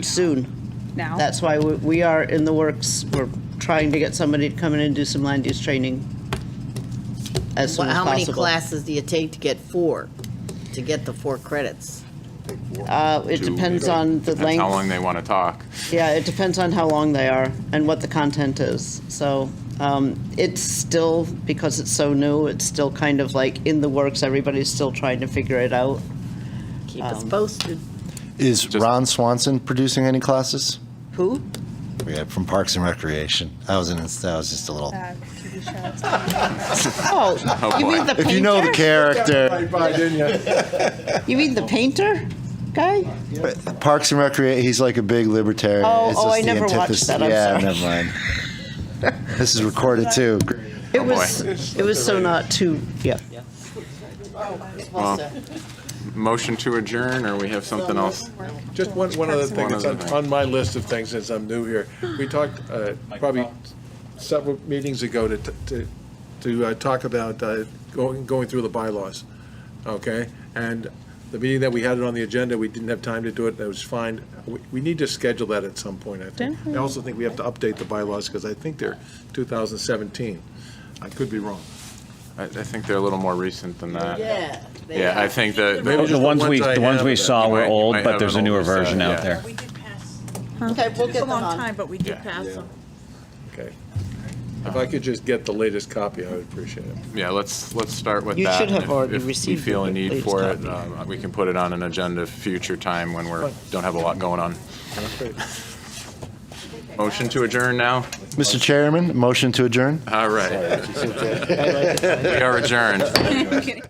Soon. Now? That's why we are in the works. We're trying to get somebody to come in and do some land use training as soon as How many possible. classes do you take to get the 4 credits? It Two, depends maybe. on the Depends how long length. they want to talk. Yeah, it depends on how long they are and what the content is. So it's still, because it's so new, it's still kind of like in the works. Everybody's still trying to figure it out. Keep us posted. Is Ron Swanson producing any classes? Who? Yeah, from Parks and Recreation. That was just a little. Oh, you boy. mean the painter? If you know the character, You mean the painter guy? Parks and Recreation, he's like a big libertarian. Oh, It's oh, just I the never watched antithesis- that. I'm Yeah, sorry. never mind. This is recorded too. It was so not too, yeah. Well, motion to adjourn, or we have something else? Just one other thing, One it's other thing. on my list of things since I'm new here. We talked probably several meetings ago to talk about going through the bylaws, okay? And the meeting that we had it on the agenda, we didn't have time to do it, that was fine. We need to schedule that at some point, I think. I also think we have to update the bylaws, because I think they're 2017. I could be wrong. I think they're a little more recent than that. Yeah. Yeah, I think that. Maybe just The ones we I have we that saw you were might- you old, might but have there's a an newer older set, version out yeah. there. We did pass. Okay, we'll It's get a them long on. time, but we did Yeah. pass them. Okay. If I could just get the latest copy, I would appreciate it. Yeah, let's start with You that. should have If- already If we received feel a the need latest for it, copy. we can put it on an agenda future time when don't have a lot going on. That's great. Motion to adjourn now? Mr. Chairman, motion to adjourn? All right. We are adjourned. I'm kidding.